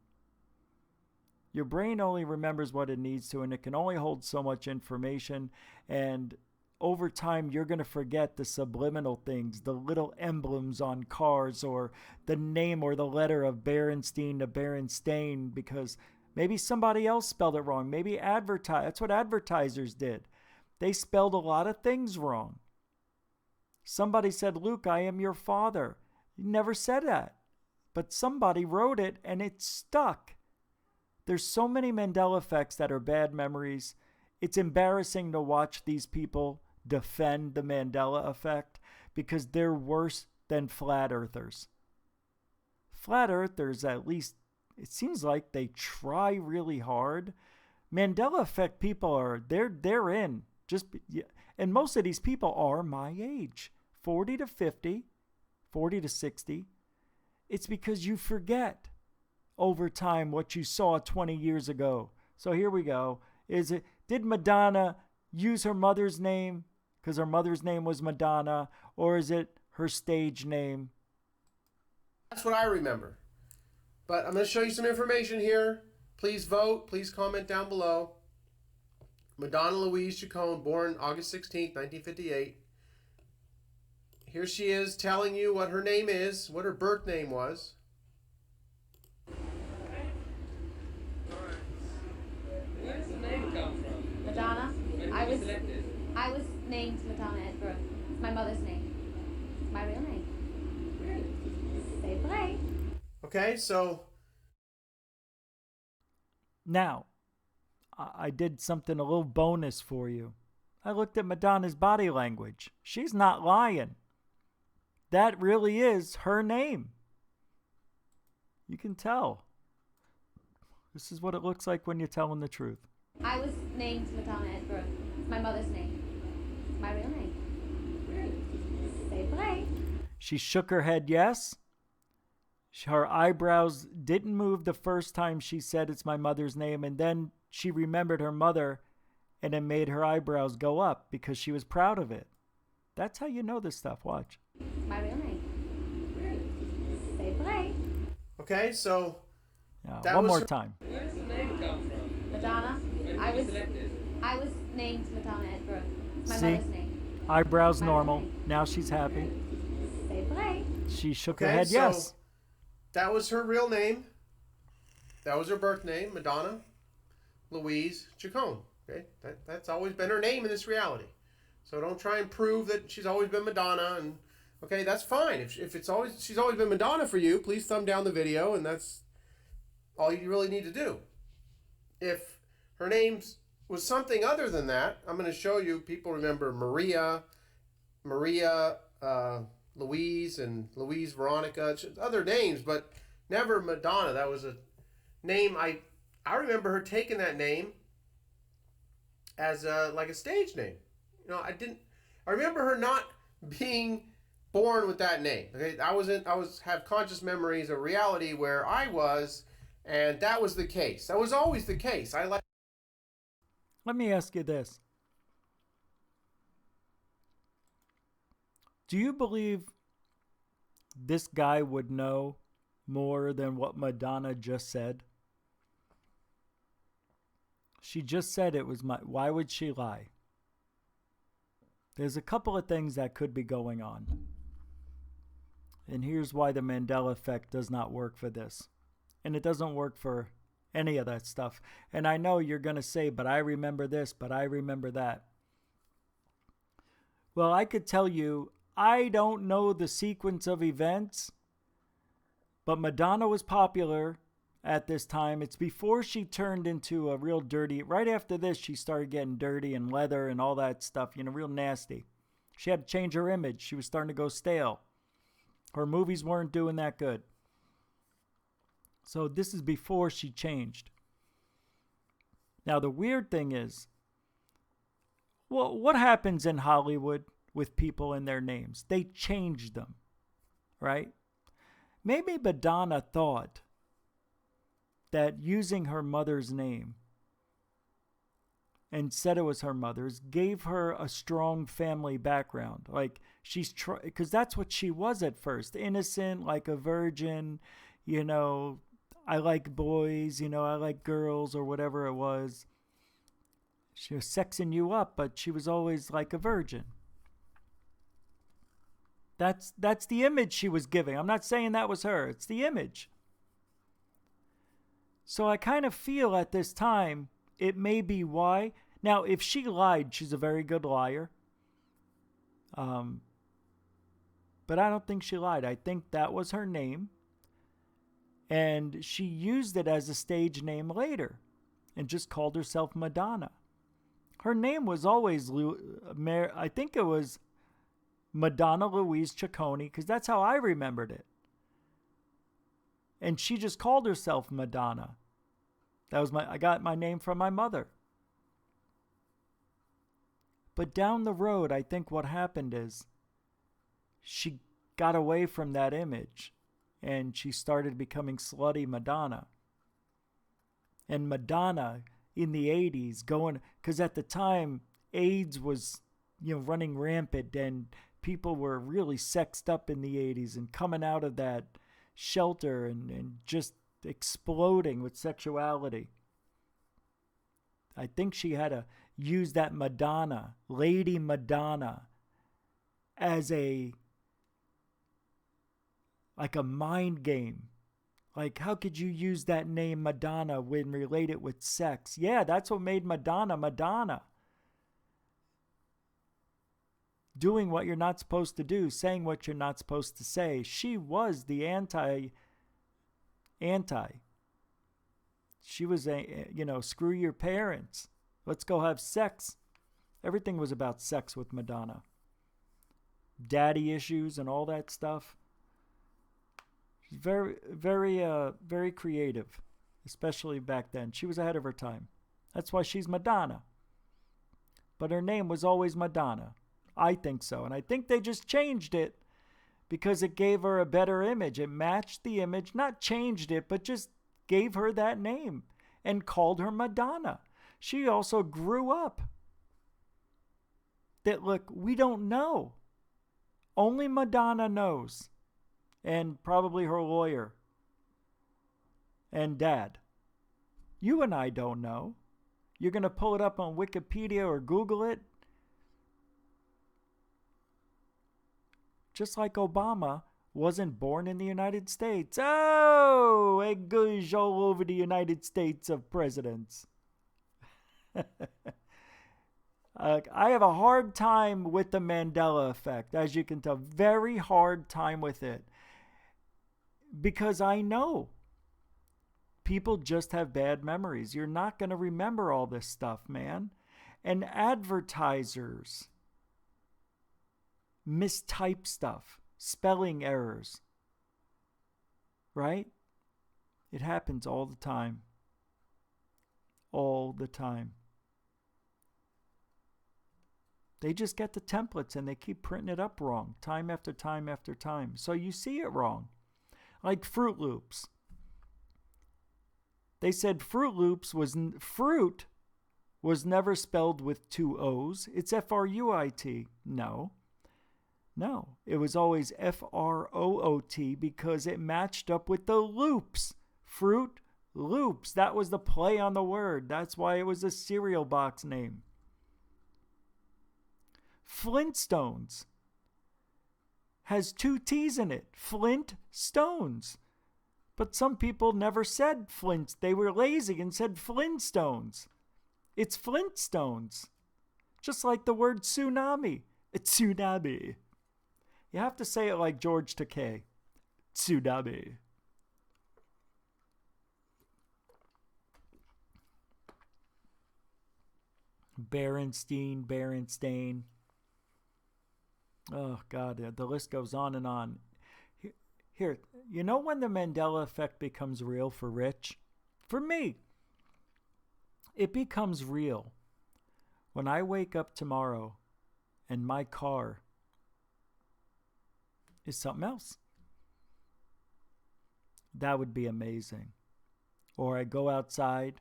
Your brain only remembers what it needs to, and it can only hold so much information. And over time, you're going to forget the subliminal things, the little emblems on cars, or the name or the letter of Berenstein to Berenstain, because maybe somebody else spelled it wrong. Maybe that's what advertisers did. They spelled a lot of things wrong. Somebody said, "Luke, I am your father." You never said that. But somebody wrote it, and it stuck. There's so many Mandela effects that are bad memories. It's embarrassing to watch these people defend the Mandela effect because they're worse than flat earthers. Flat earthers, at least, it seems like they try really hard. Mandela effect people they're in. And most of these people are my age, 40 to 50, 40 to 60. It's because you forget over time what you saw 20 years ago. So here we go. Did Madonna use her mother's name because her mother's name was Madonna, or is it her stage name? That's what I remember. But I'm going to show you some information here. Please vote. Please comment down below. Madonna Louise Chacon, born August 16th, 1958. Here she is telling you what her name is, what her birth name was. Where's the name come from? Madonna. When was selected? I was named Madonna at birth. It's my mother's name. It's my real name. Really? Say play. Okay, so Now, I did something a little bonus for you. I looked at Madonna's body language. She's not lying. That really is her name. You can tell. This is what it looks like when you're telling the truth. I was named Madonna at birth. It's my mother's name. It's my real name. Really? Say play. She shook her head yes. Her eyebrows didn't move the first time she said it's my mother's name, and then she remembered her mother, and it made her eyebrows go up because she was proud of it. That's how you know this stuff. Watch. My real name. Say play. Okay, so that one was more her- time. Where does the name come from? Madonna. When I were you was selected? I was named Madonna at birth. My See? mother's name. Eyebrows My normal. real name. Now she's happy. Say play. She shook her Okay, head so yes. that was her real name. That was her birth name, Madonna Louise Chacon. Okay, that's always been her name in this reality. So don't try and prove that she's always been Madonna. And okay, that's fine. If she's always been Madonna for you, please thumb down the video, and that's all you really need to do. If her name was something other than that, I'm going to show you. People remember Maria, Louise, and Louise Veronica, other names, but never Madonna. That was a name I remember her taking that name as like a stage name. You know, I remember her not being born with that name. Okay, I have conscious memories of reality where I was, and that was the case. That was always the case. Let me ask you this. Do you believe this guy would know more than what Madonna just said? She just said it was why would she lie? There's a couple of things that could be going on. And here's why the Mandela effect does not work for this. And it doesn't work for any of that stuff. And I know you're going to say, but I remember this, but I remember that. Well, I could tell you, I don't know the sequence of events, but Madonna was popular at this time. It's before she turned into a real dirty. Right after this, she started getting dirty and leather and all that stuff, real nasty. She had to change her image. She was starting to go stale. Her movies weren't doing that good. So this is before she changed. Now, the weird thing is, well, what happens in Hollywood with people and their names? They change them, right? Maybe Madonna thought that using her mother's name and said it was her mother's gave her a strong family background. Like because that's what she was at first. Innocent, like a virgin, I like boys, I like girls or whatever it was. She was sexing you up, but she was always like a virgin. That's the image she was giving. I'm not saying that was her. It's the image. So I kind of feel at this time, it may be why. Now, if she lied, she's a very good liar. But I don't think she lied. I think that was her name. And she used it as a stage name later and just called herself Madonna. Her name was always, I think it was Madonna Louise Ciccone, because that's how I remembered it. And she just called herself Madonna. I got my name from my mother. But down the road, I think what happened is she got away from that image and she started becoming slutty Madonna. And Madonna in the 80s because at the time AIDS was, running rampant and people were really sexed up in the 80s and coming out of that shelter and just exploding with sexuality. I think she had to use that Madonna, Lady Madonna, as like a mind game. Like, how could you use that name Madonna when related with sex? Yeah, that's what made Madonna Madonna. Doing what you're not supposed to do, saying what you're not supposed to say. She was the anti. She was screw your parents. Let's go have sex. Everything was about sex with Madonna. Daddy issues and all that stuff. She's very, very, very creative, especially back then. She was ahead of her time. That's why she's Madonna. But her name was always Madonna. I think so. And I think they just changed it because it gave her a better image. It matched the image, not changed it, but just gave her that name and called her Madonna. She also grew up. That, look, we don't know. Only Madonna knows. And probably her lawyer. And dad. You and I don't know. You're going to pull it up on Wikipedia or Google it. Just like Obama wasn't born in the United States. Oh, it goes all over the United States of presidents. I have a hard time with the Mandela effect, as you can tell. Very hard time with it. Because I know people just have bad memories. You're not going to remember all this stuff, man. And advertisers mistype stuff, spelling errors. Right? It happens all the time. All the time. They just get the templates and they keep printing it up wrong, time after time after time. So you see it wrong. Like Fruit Loops. They said Fruit Loops fruit was never spelled with 2 O's. It's F-R-U-I-T. No. It was always F-R-O-O-T because it matched up with the loops. Fruit Loops. That was the play on the word. That's why it was a cereal box name. Flintstones has 2 T's in it. Flint Stones. But some people never said Flint. They were lazy and said Flintstones. It's Flintstones. Just like the word tsunami. It's tsunami. You have to say it like George Takei. Tsunami. Berenstain. Oh, God, the list goes on and on. Here, you know when the Mandela effect becomes real for Rich? For me, it becomes real when I wake up tomorrow and my car is something else. That would be amazing. Or I go outside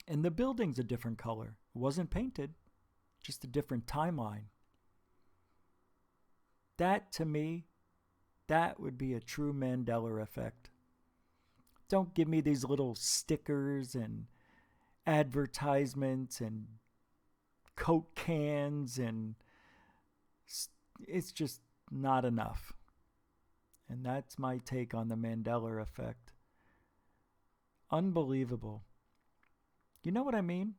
and the building's a different color. It wasn't painted, just a different timeline. That, to me, that would be a true Mandela effect. Don't give me these little stickers and advertisements and Coke cans, and it's just not enough. And that's my take on the Mandela effect. Unbelievable. You know what I mean?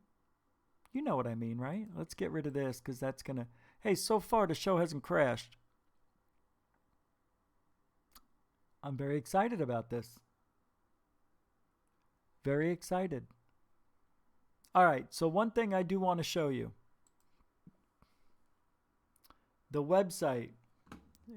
You know what I mean, right? Let's get rid of this because that's going to... Hey, so far the show hasn't crashed. I'm very excited about this. Very excited. All right, so one thing I do want to show you. The website,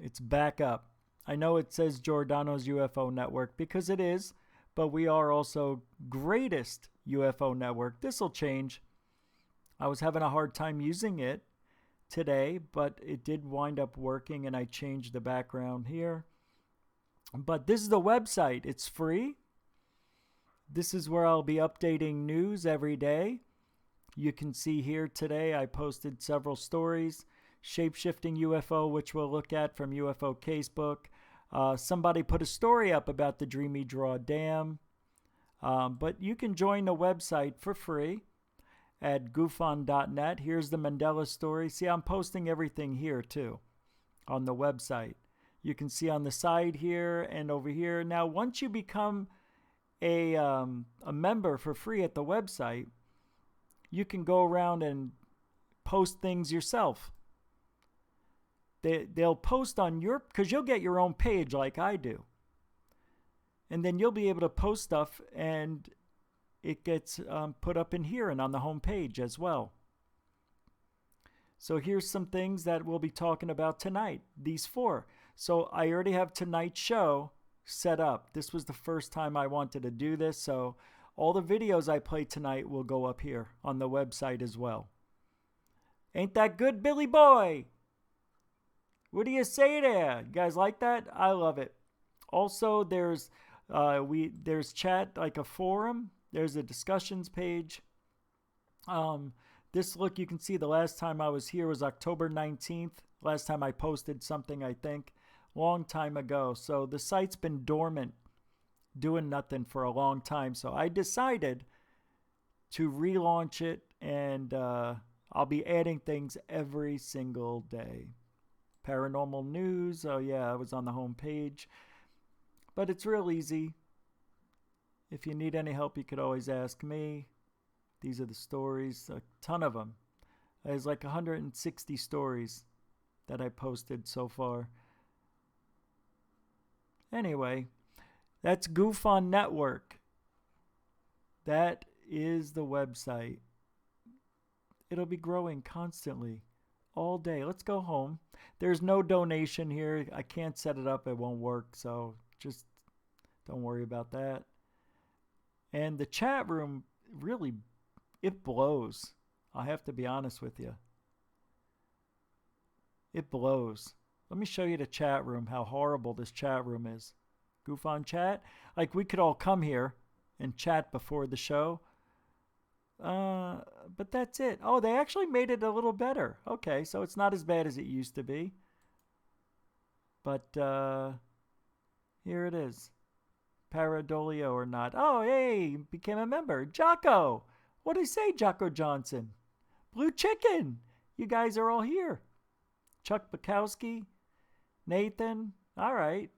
it's back up. I know it says Giordano's UFO Network because it is, but we are also greatest UFO network. This will change. I was having a hard time using it today, but it did wind up working, and I changed the background here. But this is the website. It's free. This is where I'll be updating news every day. You can see here today I posted several stories. Shape-shifting UFO, which we'll look at from UFO Casebook. Somebody put a story up about the Dreamy Draw Dam. But you can join the website for free at GUFON.net. Here's the Mandela story. See, I'm posting everything here too on the website. You can see on the side here and over here. Now, once you become a member for free at the website, you can go around and post things yourself. They'll post on your, because you'll get your own page like I do. And then you'll be able to post stuff and it gets put up in here and on the home page as well. So here's some things that we'll be talking about tonight, these 4. So I already have tonight's show set up. This was the first time I wanted to do this, so all the videos I play tonight will go up here on the website as well. Ain't that good, Billy Boy? What do you say there? You guys like that? I love it. Also, there's chat, like a forum. There's a discussions page. You can see the last time I was here was October 19th. Last time I posted something, I think, long time ago. So the site's been dormant, doing nothing for a long time. So I decided to relaunch it, and I'll be adding things every single day. Paranormal news, oh yeah, I was on the home page. But it's real easy. If you need any help, you could always ask me. These are the stories, a ton of them. There's like 160 stories that I posted so far. Anyway, that's GUFON Network. That is the website. It'll be growing constantly, all day. Let's go home. There's no donation here. I can't set it up. It won't work, so just don't worry about that. And the chat room, really, it blows. I have to be honest with you. It blows. Let me show you the chat room, how horrible this chat room is. GUFON chat. Like, we could all come here and chat before the show. But that's it. Oh, they actually made it a little better. Okay, so it's not as bad as it used to be. But here it is. Paradolio or not. Oh, hey, became a member. Jocko. What did he say, Jocko Johnson? Blue Chicken. You guys are all here. Chuck Bukowski. Nathan. All right.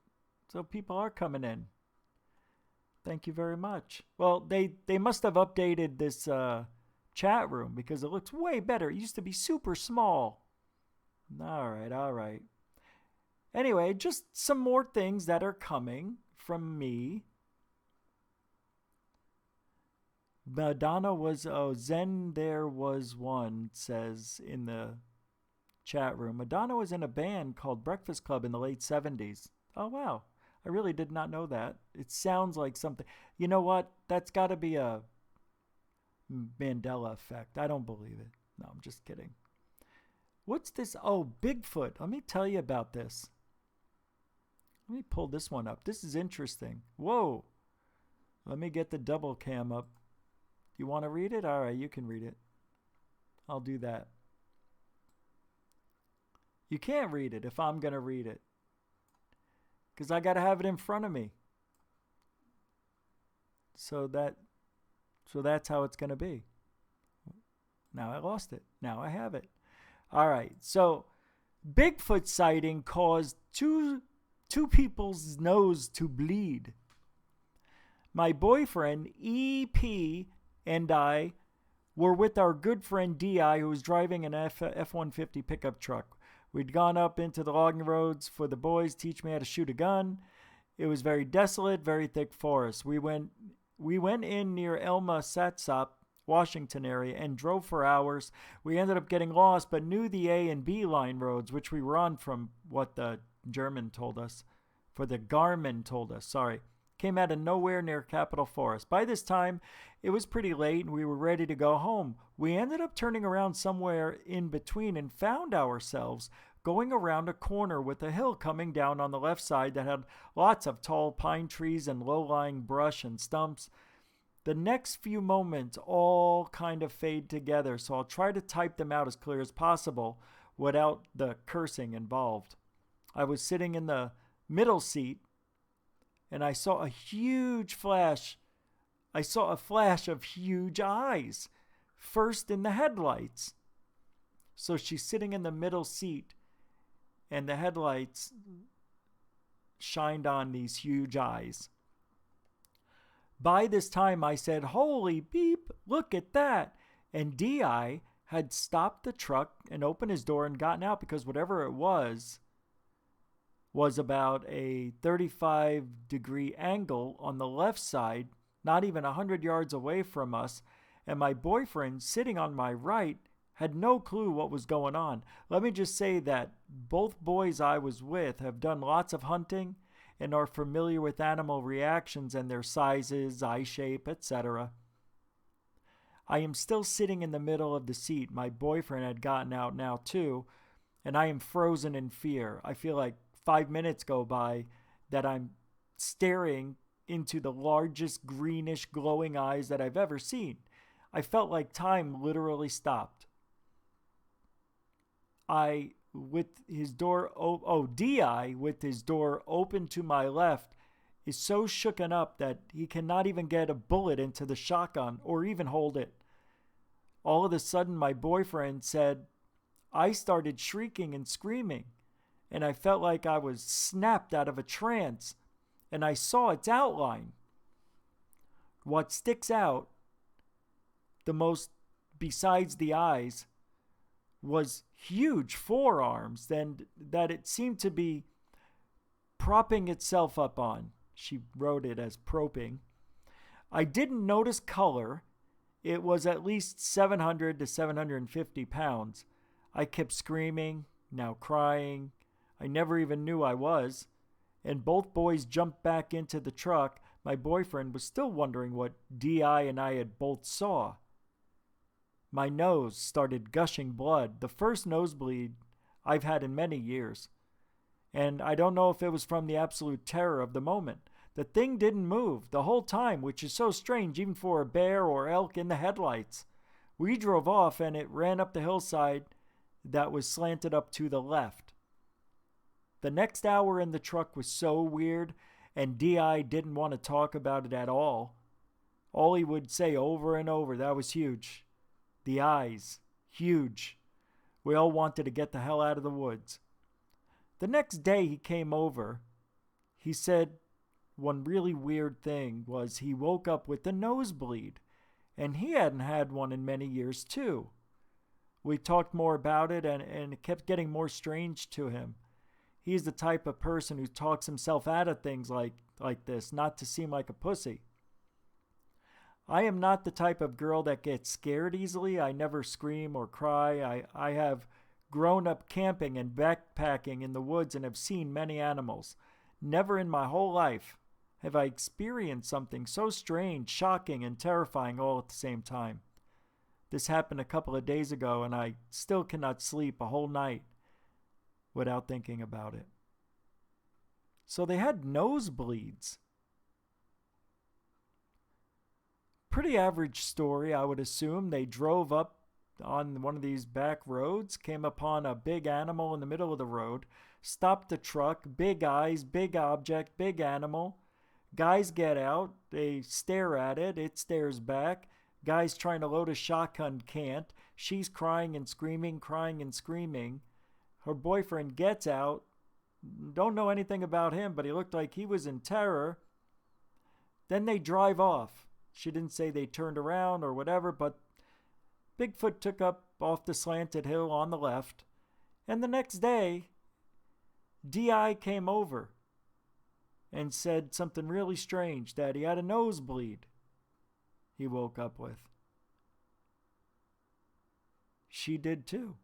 So people are coming in. Thank you very much. Well, they must have updated this chat room because it looks way better. It used to be super small. All right. Anyway, just some more things that are coming from me. Madonna was, Zen there was one, says in the chat room. Madonna was in a band called Breakfast Club in the late 70s. Oh, wow. I really did not know that. It sounds like something. You know what? That's got to be a Mandela effect. I don't believe it. No, I'm just kidding. What's this? Oh, Bigfoot. Let me tell you about this. Let me pull this one up. This is interesting. Whoa. Let me get the double cam up. You want to read it? All right, you can read it. I'll do that. You can't read it if I'm going to read it, because I got to have it in front of me. So that's how it's going to be. Now I lost it. Now I have it. All right. So Bigfoot sighting caused two people's nose to bleed. My boyfriend, EP, and I were with our good friend DI, who was driving an F-150 pickup truck. We'd gone up into the logging roads for the boys teach me how to shoot a gun. It was very desolate, very thick forest. We went in near Elma Satsop, Washington area, and drove for hours. We ended up getting lost, but knew the A and B line roads, which we were on from what the Garmin told us. Came out of nowhere near Capitol Forest. By this time, it was pretty late and we were ready to go home. We ended up turning around somewhere in between and found ourselves going around a corner with a hill coming down on the left side that had lots of tall pine trees and low-lying brush and stumps. The next few moments all kind of fade together, so I'll try to type them out as clear as possible without the cursing involved. I was sitting in the middle seat, and I saw a flash of huge eyes, first in the headlights. So she's sitting in the middle seat, and the headlights shined on these huge eyes. By this time, I said, "Holy beep, look at that." And D.I. had stopped the truck and opened his door and gotten out because whatever it was about a 35-degree angle on the left side, not even 100 yards away from us, and my boyfriend, sitting on my right, had no clue what was going on. Let me just say that both boys I was with have done lots of hunting and are familiar with animal reactions and their sizes, eye shape, etc. I am still sitting in the middle of the seat. My boyfriend had gotten out now too, and I am frozen in fear. I feel like 5 minutes go by that I'm staring into the largest greenish glowing eyes that I've ever seen. I felt like time literally stopped. DI with his door open to my left is so shooken up that he cannot even get a bullet into the shotgun or even hold it. All of a sudden, my boyfriend said, I started shrieking and screaming, and I felt like I was snapped out of a trance, and I saw its outline. What sticks out the most, besides the eyes, was huge forearms, and that it seemed to be propping itself up on. She wrote it as proping. I didn't notice color. It was at least 700 to 750 pounds. I kept screaming, now crying. I never even knew I was. And both boys jumped back into the truck. My boyfriend was still wondering what DI and I had both saw. My nose started gushing blood, the first nosebleed I've had in many years. And I don't know if it was from the absolute terror of the moment. The thing didn't move the whole time, which is so strange even for a bear or elk in the headlights. We drove off and it ran up the hillside that was slanted up to the left. The next hour in the truck was so weird, and DI didn't want to talk about it at all. All he would say over and over, that was huge. The eyes, huge. We all wanted to get the hell out of the woods. The next day he came over. He said one really weird thing was he woke up with a nosebleed, and he hadn't had one in many years too. We talked more about it, and it kept getting more strange to him. He's the type of person who talks himself out of things like this, not to seem like a pussy. I am not the type of girl that gets scared easily. I never scream or cry. I have grown up camping and backpacking in the woods and have seen many animals. Never in my whole life have I experienced something so strange, shocking, and terrifying all at the same time. This happened a couple of days ago, and I still cannot sleep a whole night without thinking about it. So they had nosebleeds. Pretty average story, I would assume. They drove up on one of these back roads, came upon a big animal in the middle of the road, stopped the truck, big eyes, big object, big animal. Guys get out, they stare at it, it stares back. Guys trying to load a shotgun can't. She's crying and screaming, crying and screaming. Her boyfriend gets out. Don't know anything about him, but he looked like he was in terror. Then they drive off. She didn't say they turned around or whatever, but Bigfoot took up off the slanted hill on the left. And the next day, DI came over and said something really strange, that he had a nosebleed he woke up with. She did too.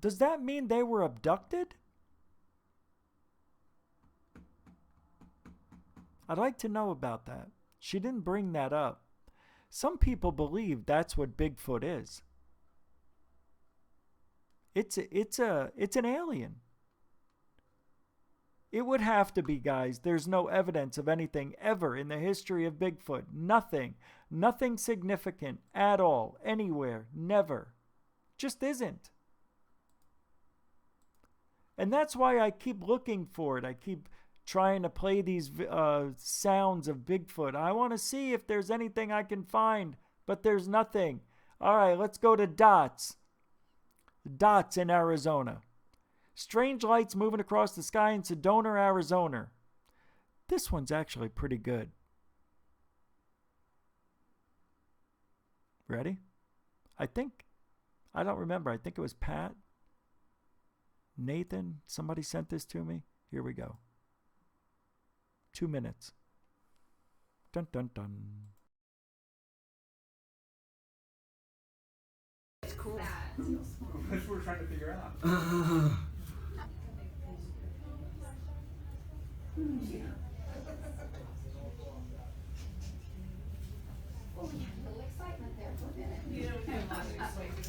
Does that mean they were abducted? I'd like to know about that. She didn't bring that up. Some people believe that's what Bigfoot is. It's an alien. It would have to be, guys. There's no evidence of anything ever in the history of Bigfoot. Nothing. Nothing significant at all. Anywhere. Never. Just isn't. And that's why I keep looking for it. I keep trying to play these sounds of Bigfoot. I want to see if there's anything I can find, but there's nothing. All right, let's go to dots. Dots in Arizona. Strange lights moving across the sky in Sedona, Arizona. This one's actually pretty good. Ready? I don't remember. I think it was Pat. Nathan, somebody sent this to me. Here we go. 2 minutes. Dun dun dun. It's cool. That's what we're trying to figure out. Excitement there for a minute. You don't have a lot of excitement.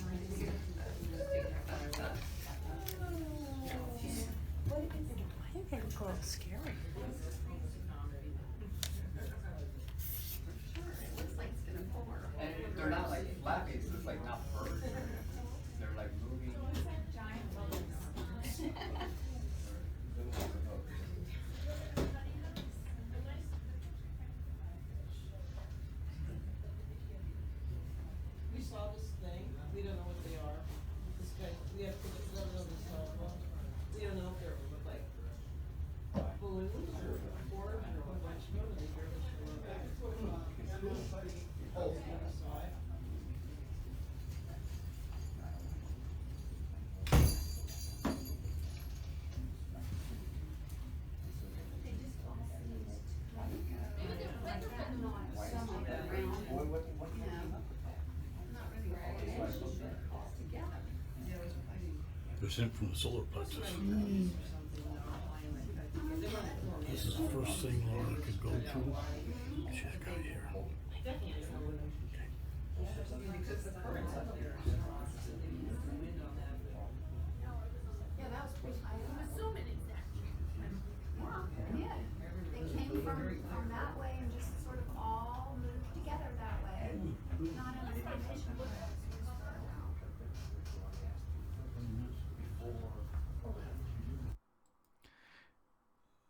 They look a little scary. And they're not like flapping, it's just like not birds. They're like moving. Giant bubbles. We saw this thing, we don't know what they are. This guy, we have to look at this sidewalk. We don't know if they're like balloons or orbs or what much of them, and they barely show up. Oh, we saw it. They're sent from the solar plexus. This is the first thing Laura could go to. She's got here. Yeah, that was pretty. I'm assuming it's that. Yeah. They came from that way and just sort of all moved together that way. Not in a formation.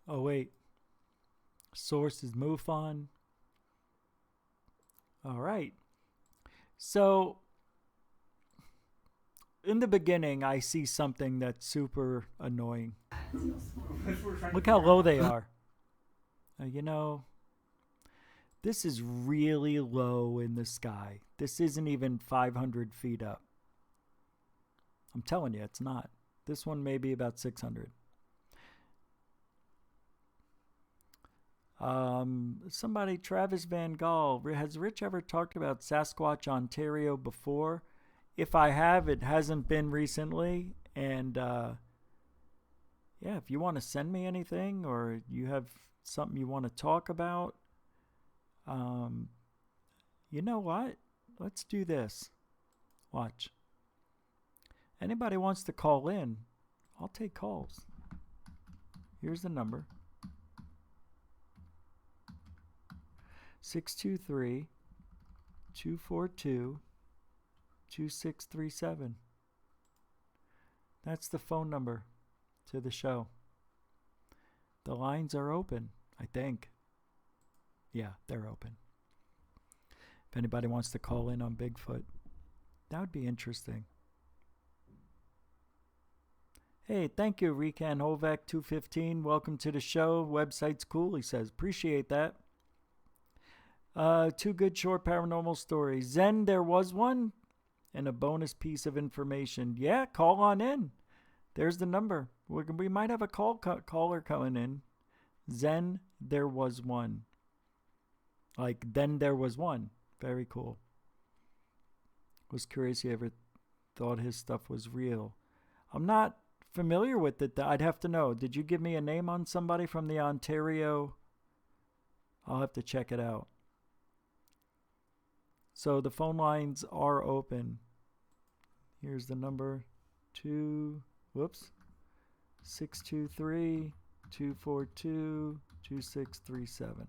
Oh, wait. Source is MUFON. All right. So, in the beginning, I see something that's super annoying. Look how low they are. You know, this is really low in the sky. This isn't even 500 feet up. I'm telling you, it's not. This one may be about 600. Somebody, Travis Van Gaal, has Rich ever talked about Sasquatch, Ontario before? If I have, it hasn't been recently. And yeah, if you want to send me anything or you have something you want to talk about, you know what? Let's do this. Watch. Anybody wants to call in, I'll take calls. Here's the number. 623-242-2637. That's the phone number to the show. The lines are open, I think. Yeah, they're open. If anybody wants to call in on Bigfoot, that would be interesting. Hey, thank you, Recan Hovek 215. Welcome to the show. Website's cool, he says. Appreciate that. Two good short paranormal stories. Zen, there was one, and a bonus piece of information. Yeah, call on in. There's the number. We might have a caller coming in. Zen, there was one. Like, then there was one. Very cool. Was curious you ever thought his stuff was real. I'm not familiar with it. I'd have to know. Did you give me a name on somebody from the Ontario? I'll have to check it out. So the phone lines are open. Here's the number. 623-242-2637.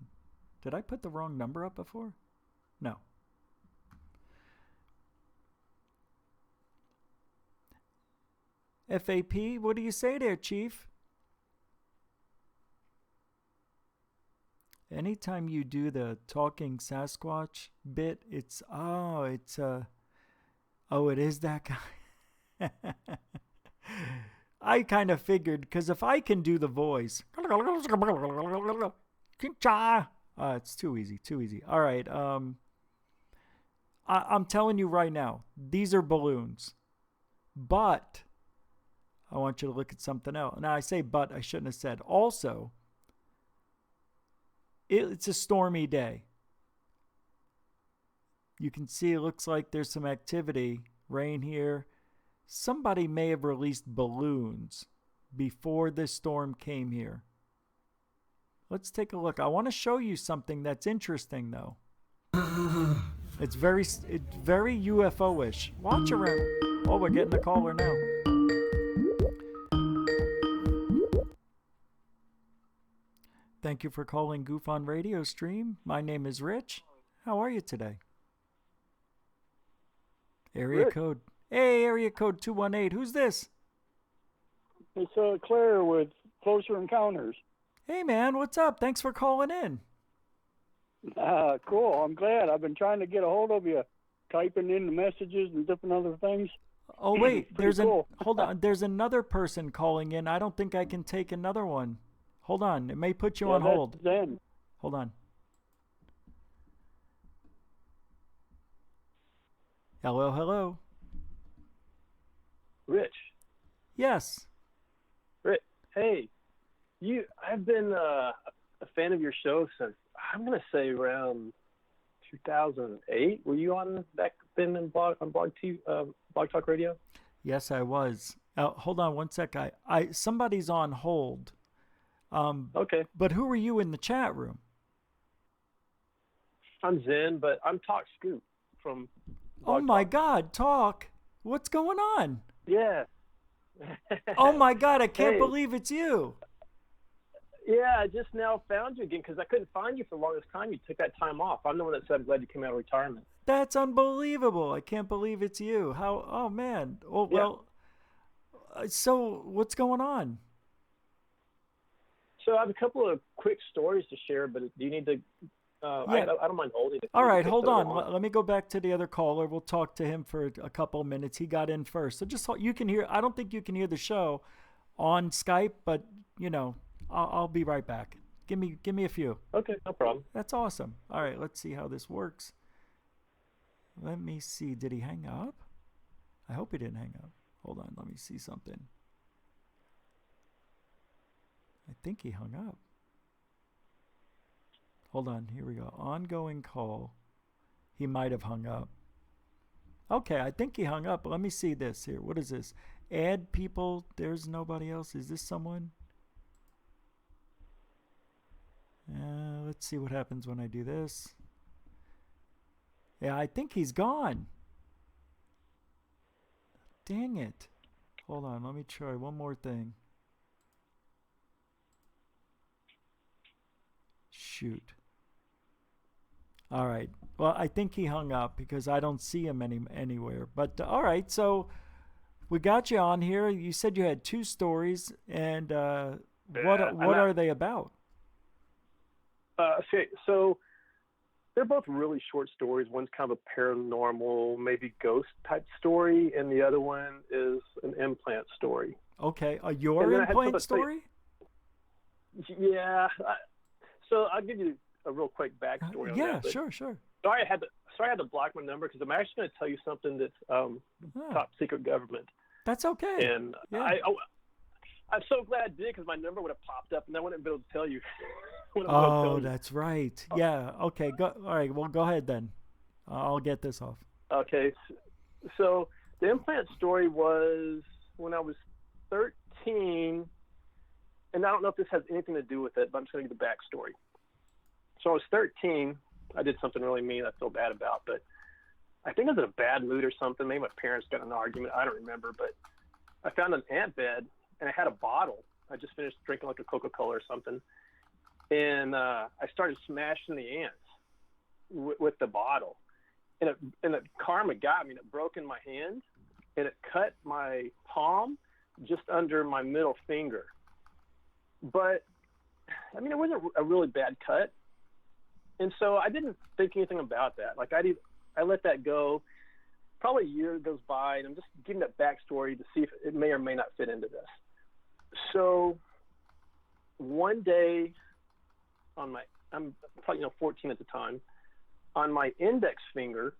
Did I put the wrong number up before? No. FAP, what do you say there, Chief? Anytime you do the talking Sasquatch bit, it is that guy. I kind of figured, because if I can do the voice, it's too easy. All right, I'm telling you right now, these are balloons, but I want you to look at something else. Now I say but, I shouldn't have said also. It's a stormy day. You can see it looks like there's some activity, rain here. Somebody may have released balloons before this storm came here. Let's take a look. I want to show you something that's interesting, though. It's very UFO-ish. Watch around. Oh, we're getting a caller now. Thank you for calling GUFON Radio Stream. My name is Rich. How are you today? Area code 218. Who's this? It's Claire with Closer Encounters. Hey, man, what's up? Thanks for calling in. Cool. I'm glad. I've been trying to get a hold of you, typing in the messages and different other things. Oh, wait, Cool. hold on. There's another person calling in. I don't think I can take another one. Hold on. It may put you on hold. Then. Hold on. Hello, hello. Rich. Yes. Rich. Hey, I've been a fan of your show since, I'm going to say around 2008. Were you on back then on Blog Talk Radio? Yes, I was. Hold on one sec. Somebody's on hold. Okay. But who are you in the chat room? I'm Zen, but I'm Talk Scoop from Oh my God, Talk. What's going on? Yeah. Oh my God, I can't Hey. believe it's you. Yeah, I just now found you again because I couldn't find you for the longest time. You took that time off. I'm the one that said I'm glad you came out of retirement. That's unbelievable. I can't believe it's you. How? Oh man. Oh well. So what's going on? So I have a couple of quick stories to share, but do you need to? I don't mind holding it. All right, hold on. Let me go back to the other caller. We'll talk to him for a couple of minutes. He got in first, so just you can hear. I don't think you can hear the show on Skype, but you know, I'll be right back. Give me a few. Okay, no problem. That's awesome. All right, let's see how this works. Let me see. Did he hang up? I hope he didn't hang up. Hold on. Let me see something. I think he hung up. Hold on. Here we go. Ongoing call. He might have hung up. Okay, I think he hung up. Let me see this here. What is this? Add people. There's nobody else. Is this someone? Let's see what happens when I do this. Yeah, I think he's gone. Dang it. Hold on. Let me try one more thing. Shoot. All right. Well, I think he hung up because I don't see him anywhere. But all right. So we got you on here. You said you had two stories, and what are they about? Okay, so they're both really short stories. One's kind of a paranormal, maybe ghost type story, and the other one is an implant story. Okay, your implant story? Yeah. So I'll give you a real quick backstory on that. Yeah, sure. Sorry, I had to block my number because I'm actually going to tell you something that's top secret government. That's okay. And I'm so glad I did because my number would have popped up and I wouldn't have been able to tell you. Oh, that's right. Yeah. Okay. All right. Well, go ahead then. I'll get this off. Okay. So the implant story was when I was 13, and I don't know if this has anything to do with it, but I'm just going to give the backstory. So I was 13. I did something really mean I feel bad about, but I think I was in a bad mood or something. Maybe my parents got in an argument. I don't remember, but I found an ant bed, and I had a bottle. I just finished drinking like a Coca-Cola or something. And I started smashing the ants with the bottle. And the karma got me, and it broke in my hand, and it cut my palm just under my middle finger. But, I mean, it wasn't a really bad cut. And so I didn't think anything about that. Like, I let that go. Probably a year goes by, and I'm just giving that backstory to see if it may or may not fit into this. So one day, I'm probably 14 at the time, on my index finger,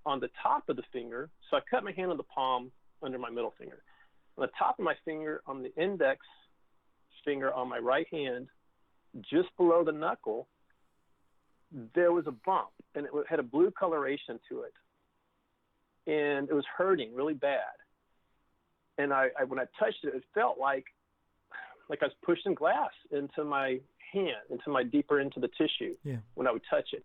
on the top of the finger, so I cut my hand on the palm under my middle finger. On the top of my finger, on the index finger on my right hand, just below the knuckle, there was a bump, and it had a blue coloration to it. And it was hurting really bad. And I when I touched it, it felt like I was pushing glass into my hand, deeper into the tissue when I would touch it.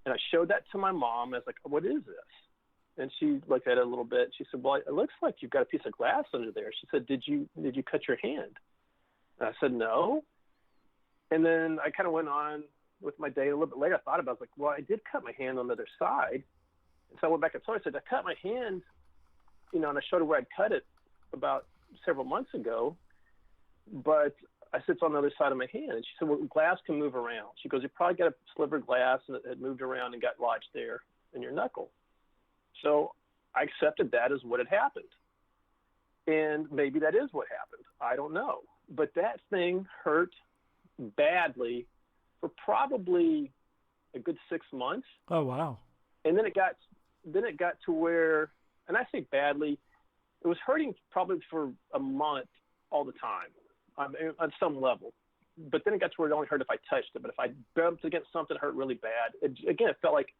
And I showed that to my mom. I was like, what is this? And she looked at it a little bit. She said, well, it looks like you've got a piece of glass under there. She said, did you cut your hand? And I said, no. And then I kind of went on with my day. A little bit later, I thought about it. I was like, well, I did cut my hand on the other side. And so I went back and told her, I said, I cut my hand, and I showed her where I'd cut it about several months ago. But I said, it's on the other side of my hand. And she said, well, glass can move around. She goes, you probably got a sliver of glass and it had moved around and got lodged there in your knuckle. So I accepted that as what had happened. And maybe that is what happened. I don't know. But that thing hurt badly for probably a good 6 months. Oh, wow. And then it got to where, and I say badly, it was hurting probably for a month all the time on some level. But then it got to where it only hurt if I touched it. But if I bumped against something, it hurt really bad. It felt like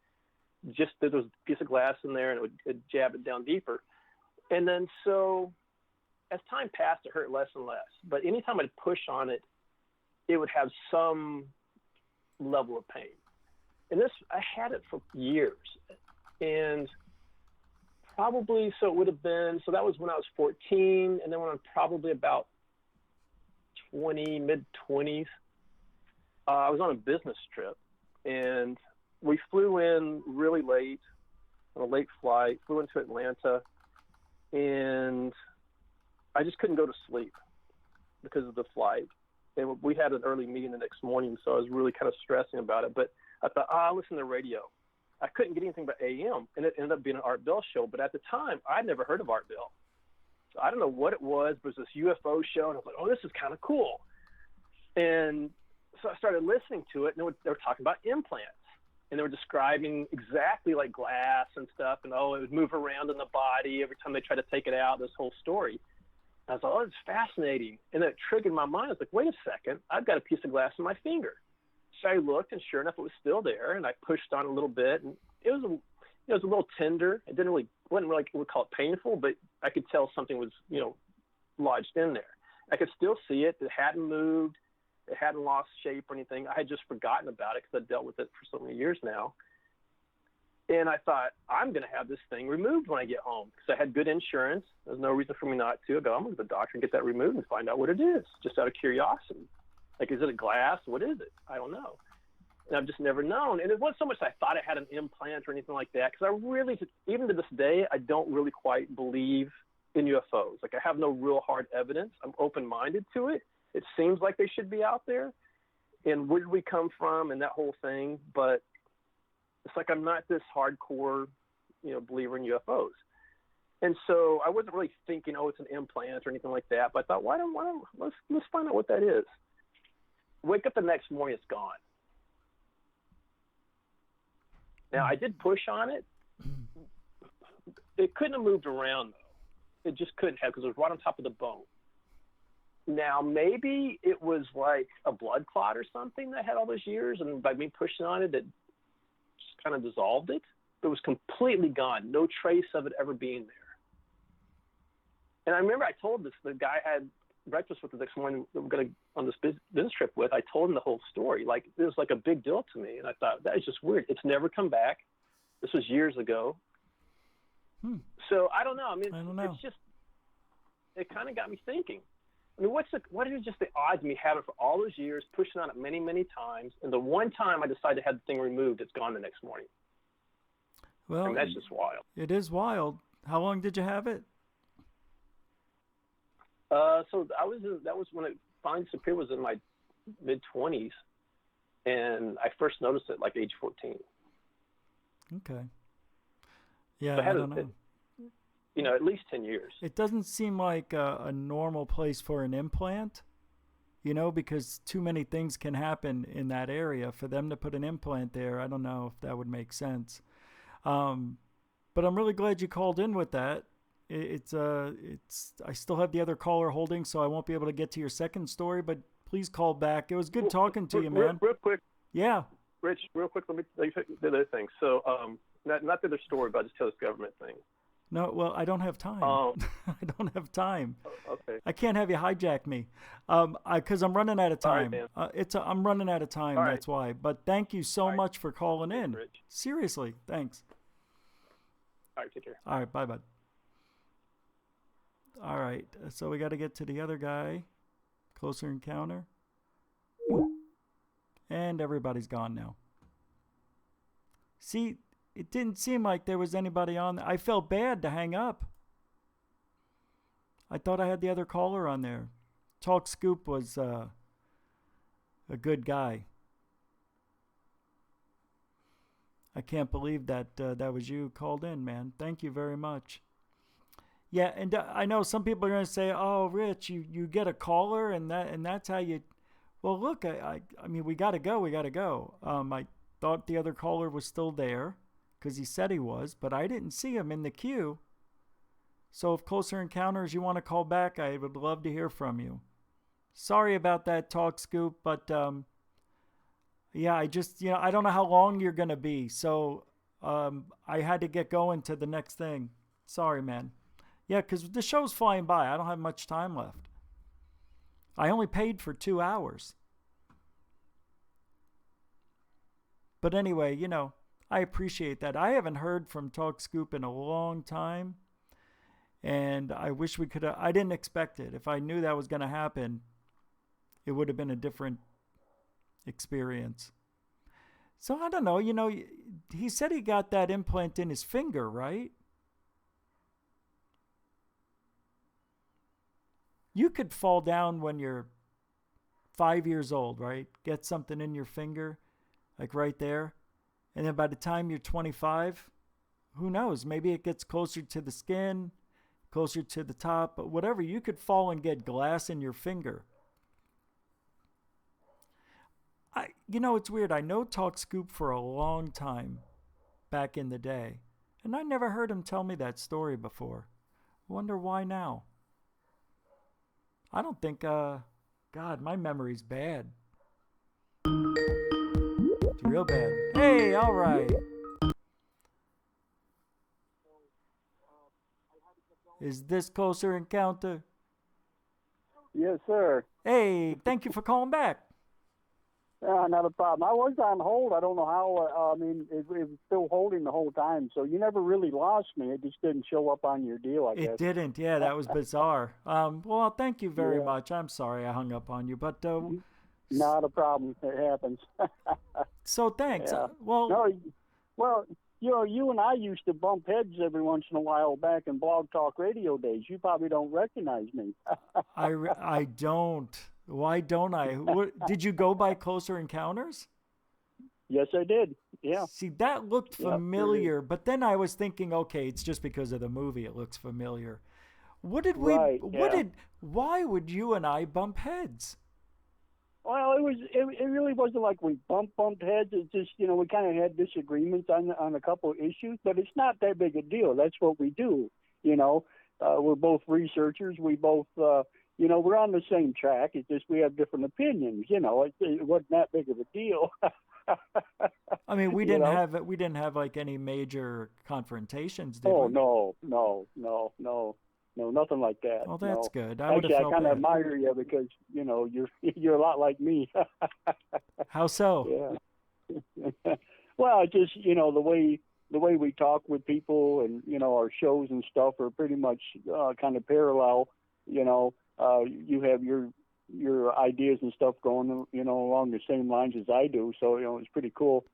just there was a piece of glass in there, and it would jab it down deeper. And then so as time passed, it hurt less and less. But anytime I'd push on it, it would have some level of pain. And I had it for years. And probably, so it would have been, so that was when I was 14. And then when I'm probably about 20, mid-20s, I was on a business trip. And we flew in really late, on a late flight, flew into Atlanta. And I just couldn't go to sleep because of the flight. And we had an early meeting the next morning, so I was really kind of stressing about it. But I thought, I'll listen to the radio. I couldn't get anything but AM, and it ended up being an Art Bell show. But at the time, I'd never heard of Art Bell. So I don't know what it was, but it was this UFO show, and I was like, oh, this is kind of cool. And so I started listening to it, and they were talking about implants. And they were describing exactly like glass and stuff, and it would move around in the body every time they tried to take it out, this whole story. I was like, oh, it's fascinating. And it triggered my mind. I was like, wait a second, I've got a piece of glass in my finger. So I looked, and sure enough, it was still there. And I pushed on a little bit, and it was a little tender. It wasn't really, we would call it painful, but I could tell something was, lodged in there. I could still see it. It hadn't moved. It hadn't lost shape or anything. I had just forgotten about it because I'd dealt with it for so many years now. And I thought, I'm going to have this thing removed when I get home because I had good insurance. There's no reason for me not to. I go, I'm going to the doctor and get that removed and find out what it is, just out of curiosity. Like, is it a glass? What is it? I don't know. And I've just never known. And it wasn't so much I thought I had an implant or anything like that, because I really, even to this day, I don't really quite believe in UFOs. Like, I have no real hard evidence. I'm open-minded to it. It seems like they should be out there. And where did we come from and that whole thing? But it's like I'm not this hardcore, believer in UFOs. And so I wasn't really thinking, it's an implant or anything like that. But I thought, let's find out what that is. Wake up the next morning, it's gone. Now, I did push on it. It couldn't have moved around, though. It just couldn't have, because it was right on top of the bone. Now, maybe it was like a blood clot or something that had all those years, and by me pushing on it, it just kind of dissolved it. It was completely gone, no trace of it ever being there. And I remember I told the guy I had breakfast with the next morning that we're going to on this business trip with, I told him the whole story. Like, it was like a big deal to me. And I thought, that is just weird. It's never come back. This was years ago. So I don't know. I mean, it's just, it kind of got me thinking. I mean, what is just the odds of me having it for all those years, pushing on it many, many times, and the one time I decided to have the thing removed, it's gone the next morning. Well, I mean, that's just wild. It is wild. How long did you have it? So that was when it finally disappeared, was in my mid-20s, and I first noticed it like age 14. Okay. Yeah, so I don't know. At least 10 years. It doesn't seem like a normal place for an implant, because too many things can happen in that area. For them to put an implant there, I don't know if that would make sense. But I'm really glad you called in with that. I still have the other caller holding, so I won't be able to get to your second story, but please call back. It was good talking to you, man. Real quick. Yeah. Rich, real quick, let me tell you the other thing. So, not the other story, but I'll just tell this government thing. No, well, I don't have time. I don't have time. Okay. I can't have you hijack me, because I'm running out of time. All right, I'm running out of time. All that's why. But thank you so much for calling in. Rich. Seriously, thanks. All right, take care. All right, bye, bud. All right, so we got to get to the other guy. Closer encounter. And everybody's gone now. See, it didn't seem like there was anybody on there. I felt bad to hang up. I thought I had the other caller on there. Talk Scoop was a good guy. I can't believe that that was you called in, man. Thank you very much. Yeah, and I know some people are going to say, "Oh, Rich, you get a caller, and that's how you." Well, look, I mean, we got to go. I thought the other caller was still there because he said he was, but I didn't see him in the queue. So if Closer Encounters, you want to call back, I would love to hear from you. Sorry about that, Talk Scoop, but yeah, I just, I don't know how long you're going to be. So I had to get going to the next thing. Sorry, man. Yeah, because the show's flying by. I don't have much time left. I only paid for 2 hours. But anyway, I appreciate that. I haven't heard from Talk Scoop in a long time. And I wish we could have. I didn't expect it. If I knew that was going to happen, it would have been a different experience. So I don't know. He said he got that implant in his finger, right? You could fall down when you're 5 years old, right? Get something in your finger, like right there. And then by the time you're 25, who knows? Maybe it gets closer to the skin, closer to the top, but whatever. You could fall and get glass in your finger. It's weird. I know Talk Scoop for a long time back in the day, and I never heard him tell me that story before. Wonder why now? I don't think, God, my memory's bad. It's real bad. Hey, all right. Is this Closer Encounter? Yes, sir. Hey, thank you for calling back. Not a problem. I was on hold. I don't know how. It was still holding the whole time, so you never really lost me. It just didn't show up on your deal, I guess. It didn't. Yeah, that was bizarre. Well, thank you very much. I'm sorry I hung up on you, but not a problem. It happens. So thanks. Yeah. Well, you and I used to bump heads every once in a while back in Blog Talk Radio days. You probably don't recognize me. I don't. Why don't I? Did you go by Closer Encounters? Yes, I did. Yeah. See, that looked familiar, but then I was thinking, okay, it's just because of the movie. It looks familiar. Why would you and I bump heads? Well, it really wasn't like we bumped heads. It's just, we kind of had disagreements on a couple of issues, but it's not that big a deal. That's what we do. We're both researchers. We both, we're on the same track. It's just we have different opinions. It wasn't that big of a deal. I mean, we didn't have like any major confrontations, did we? Oh, no, nothing like that. Oh, that's good. Actually, I kind of admire you because you're a lot like me. How so? Yeah. Well, just the way we talk with people and our shows and stuff are pretty much kind of parallel. You have your ideas and stuff going along the same lines as I do. So it's pretty cool.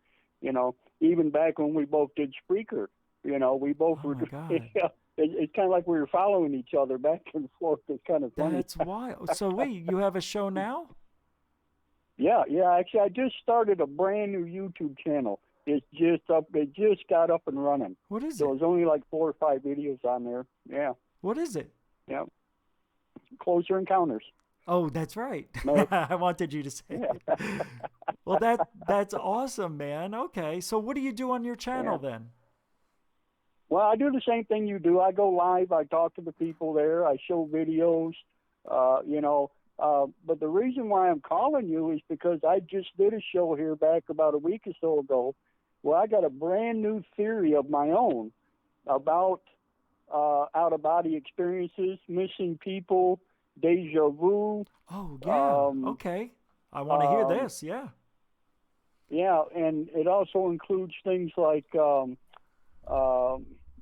Even back when we both did Spreaker, we both were. It's kind of like we were following each other back and forth. It's kind of funny. That's wild. So wait, you have a show now? Yeah. Actually, I just started a brand new YouTube channel. It's just up. It just got up and running. What is it? So there's only like 4 or 5 videos on there. Yeah. What is it? Yeah. Closer Encounters. Oh, that's right. No. I wanted you to say it. Well, that's awesome, man. Okay, so what do you do on your channel then? Well, I do the same thing you do. I go live. I talk to the people there. I show videos. But the reason why I'm calling you is because I just did a show here back about a week or so ago where I got a brand new theory of my own about out-of-body experiences, missing people, deja vu. Oh, yeah. Okay. I want to hear this. Yeah. Yeah, and it also includes things like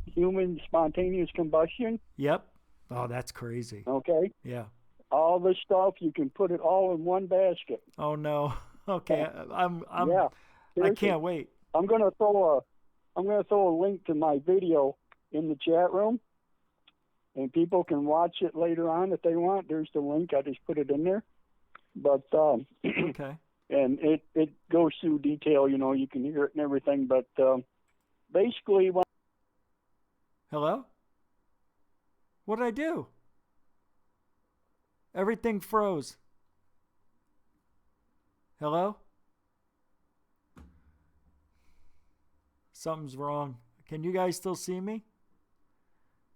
human spontaneous combustion. Yep. Oh, that's crazy. Okay. Yeah. All this stuff, you can put it all in one basket. Oh, no. Okay, I'm Yeah, I seriously. can't wait. I'm gonna throw a link to my video in the chat room, and people can watch it later on if they want. There's the link. I just put it in there. But Okay. and it goes through detail. You can hear it and everything. But basically, Hello? What did I do? Everything froze. Hello? Something's wrong. Can you guys still see me?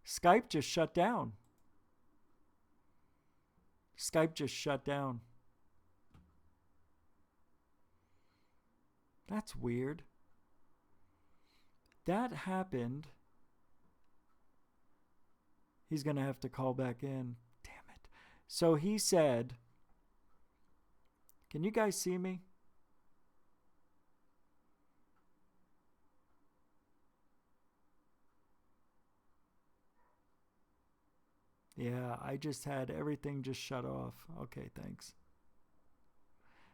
Skype just shut down. Skype just shut down. That's weird. That happened. He's going to have to call back in. Damn it. So he said, can you guys see me? Yeah, I just had everything just shut off. Okay, thanks.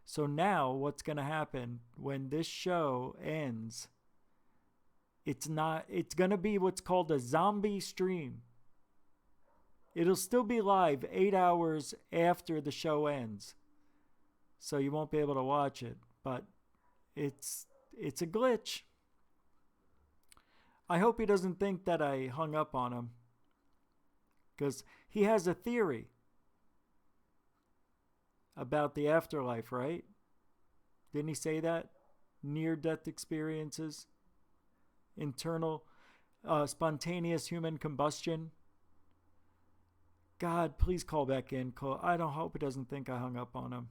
So now what's going to happen when this show ends, it's going to be what's called a zombie stream. It'll still be live 8 hours after the show ends. So you won't be able to watch it, but it's a glitch. I hope he doesn't think that I hung up on him, because he has a theory about the afterlife, right? Didn't he say that? Near-death experiences, internal, spontaneous human combustion. God, please call back in. I don't hope he doesn't think I hung up on him,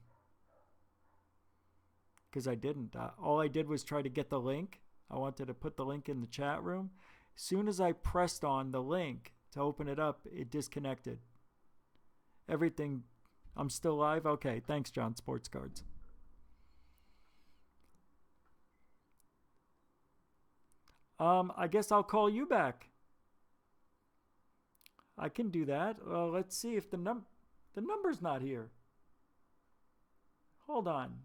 because I didn't. All I did was try to get the link. I wanted to put the link in the chat room. As soon as I pressed on the link to open it up, it disconnected. Everything. I'm still live? Okay, thanks, John Sports Cards. I guess I'll call you back. I can do that. Well, let's see if the number's not here. Hold on.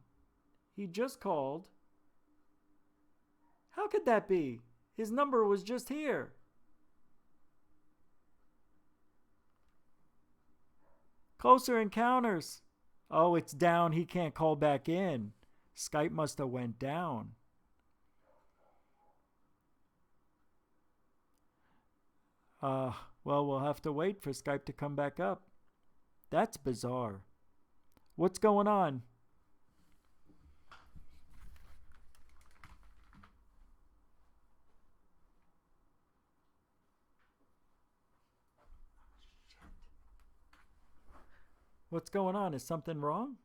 He just called. How could that be? His number was just here. Closer encounters. Oh, it's down. He can't call back in. Skype must have went down. Well, we'll have to wait for Skype to come back up. That's bizarre. What's going on? What's going on? Is something wrong?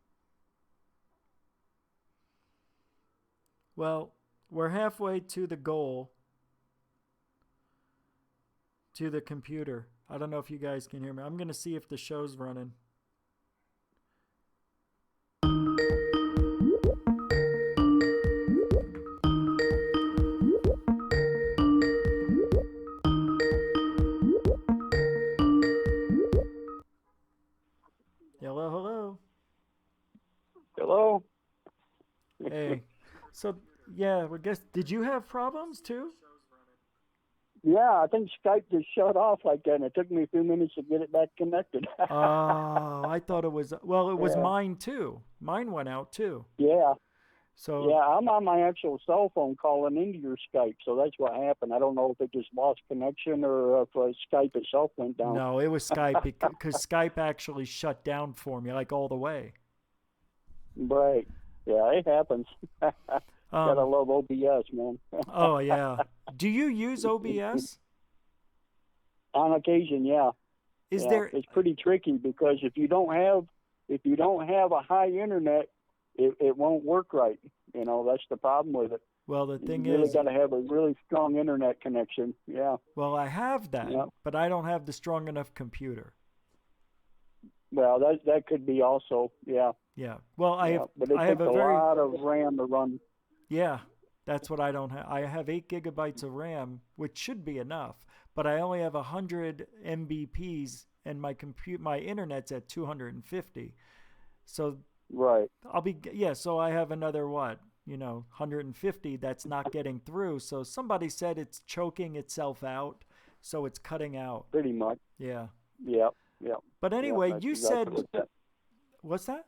Well, we're halfway to the goal, to the computer. I don't know if you guys can hear me. I'm going to see if the show's running. Hello, hello. hello. Hey. So, yeah, I guess, did you have problems too? Yeah, I think Skype just shut off like that, and it took me a few minutes to get it back connected. Oh, I thought it was, well, it was Yeah. mine too. Mine went out too. Yeah. So, Yeah, I'm on my actual cell phone calling into your Skype, so that's what happened. I don't know if it just lost connection or if Skype itself went down. no, it was Skype because Skype actually shut down for me, like all the way. Right. Yeah, it happens. Gotta love OBS, man. Oh, yeah. Do you use OBS? On occasion, yeah. Is there? It's pretty tricky because if you don't have a high internet, it won't work right. That's the problem with it. Well, the thing you really is, got to have a really strong internet connection. Yeah. well, I have that, Yeah. but I don't have the strong enough computer. Well, that could be also, yeah. Yeah. Well, I have But it I have takes a a very lot of RAM to run. yeah. That's what I don't have. I have 8 gigabytes of RAM, which should be enough, but I only have 100 MBPs, and my internet's at 250. So Right. So I have another what? 150 that's not getting through. So somebody said it's choking itself out, so it's cutting out. Pretty much. Yeah. Yep. Yep. But anyway, that's you exactly said, that. what's that?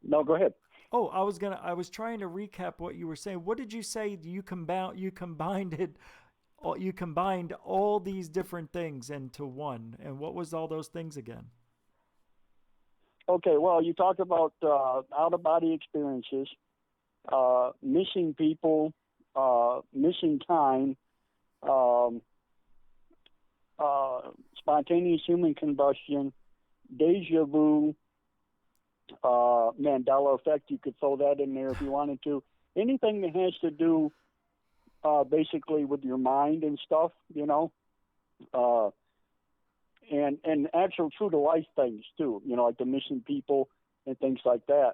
No, go ahead. Oh, I was trying to recap what you were saying. What did you say? You combined all these different things into one. And what was all those things again? Okay, well, you talked about out-of-body experiences, missing people, missing time, spontaneous human combustion, deja vu, Mandela effect. You could throw that in there if you wanted to. Anything that has to do basically with your mind and stuff, and actual true to life things too, like the missing people and things like that,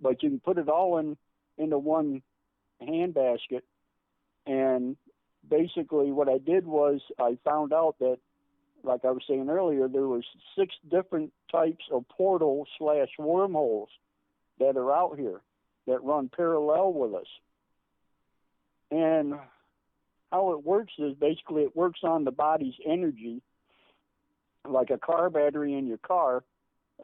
but you can put it all into one handbasket. And basically what I did was I found out that, like I was saying earlier, there was 6 different types of portal/wormholes that are out here that run parallel with us. And how it works is basically it works on the body's energy, like a car battery in your car.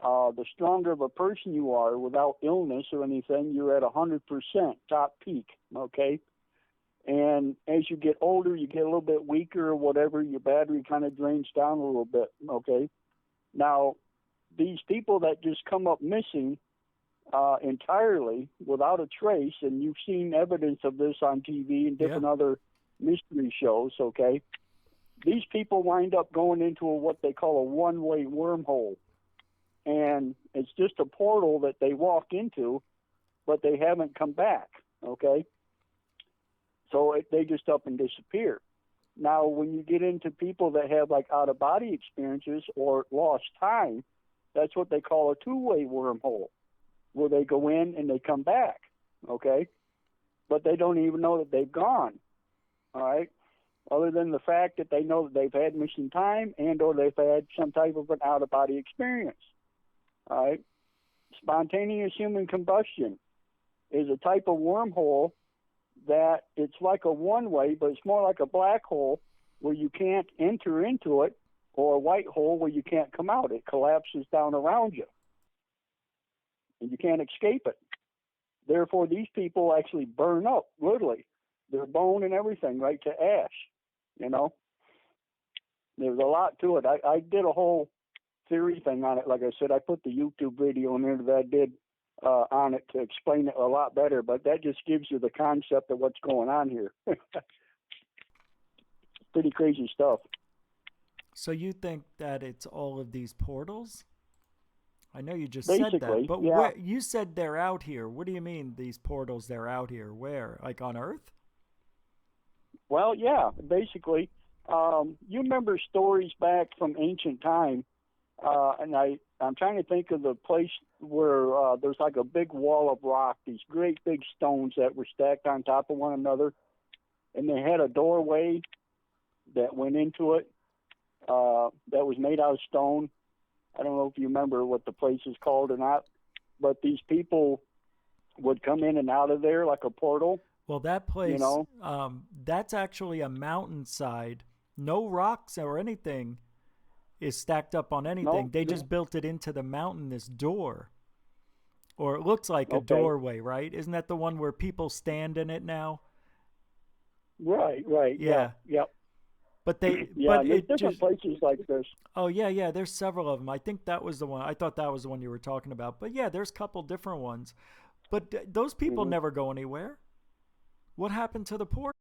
The stronger of a person you are without illness or anything, you're at 100% top peak, okay? And as you get older, you get a little bit weaker or whatever, your battery kind of drains down a little bit, okay? Now, these people that just come up missing entirely without a trace, and you've seen evidence of this on TV and different other mystery shows, okay? These people wind up going into what they call a one-way wormhole. And it's just a portal that they walk into, but they haven't come back, okay? So they just up and disappear. Now, when you get into people that have like out-of-body experiences or lost time, that's what they call a two-way wormhole, where they go in and they come back, okay? But they don't even know that they've gone, all right? Other than the fact that they know that they've had missing time and or they've had some type of an out-of-body experience, all right? Spontaneous human combustion is a type of wormhole that it's like a one-way, but it's more like a black hole where you can't enter into it, or a white hole where you can't come out. It collapses down around you, and you can't escape it. Therefore, these people actually burn up, literally. Their bone and everything, right to ash, you know? There's a lot to it. I did a whole theory thing on it. Like I said, I put the YouTube video in there that I did on it to explain it a lot better, but that just gives you the concept of what's going on here. Pretty crazy stuff. So you think that it's all of these portals? I know you just Basically, said that, but yeah. you said they're out here. What do you mean these portals, they're out here? Where? Like on Earth? Well, yeah, basically. You remember stories back from ancient time, and I'm trying to think of the place where there's like a big wall of rock, these great big stones that were stacked on top of one another, and they had a doorway that went into it that was made out of stone. I don't know if you remember what the place is called or not, but these people would come in and out of there like a portal. Well, that place, you know? That's actually a mountainside. No rocks or anything is stacked up on anything. No, they just built it into the mountain, this door. Or it looks like a doorway, right? Isn't that the one where people stand in it now? Right. Yeah. Yep. But they, yeah, but there's it different just, places like this. Oh yeah. There's several of them. I think that was the one. I thought that was the one you were talking about. But yeah, there's a couple different ones. But those people never go anywhere. What happened to the port?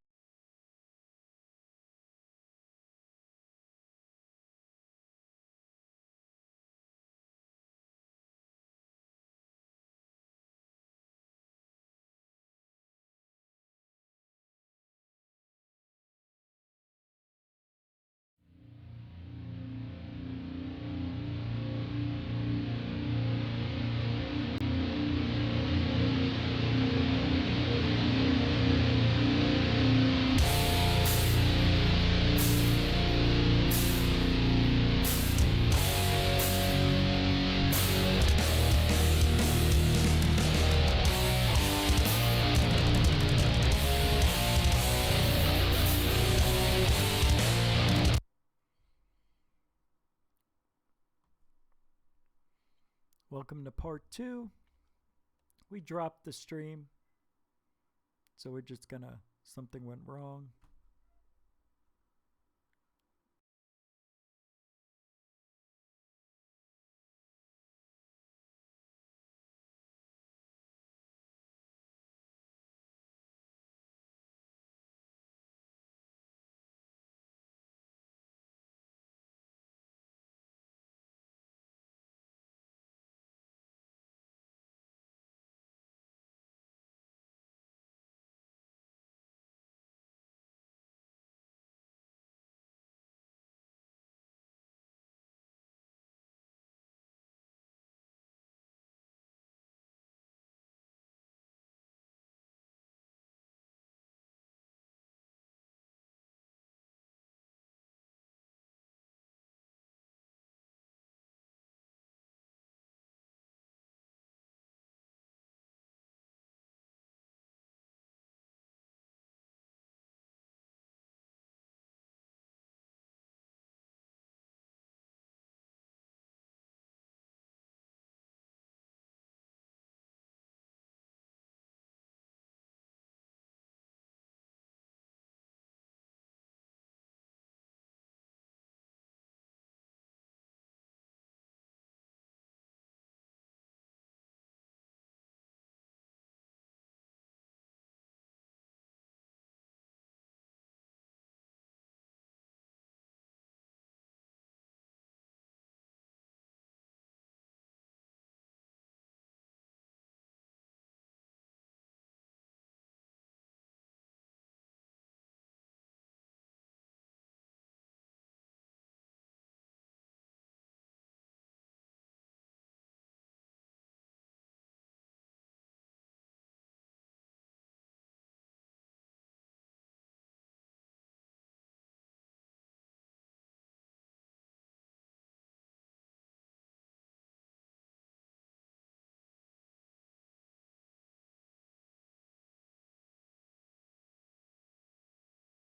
Welcome to part 2. We dropped the stream, so we're just gonna, something went wrong.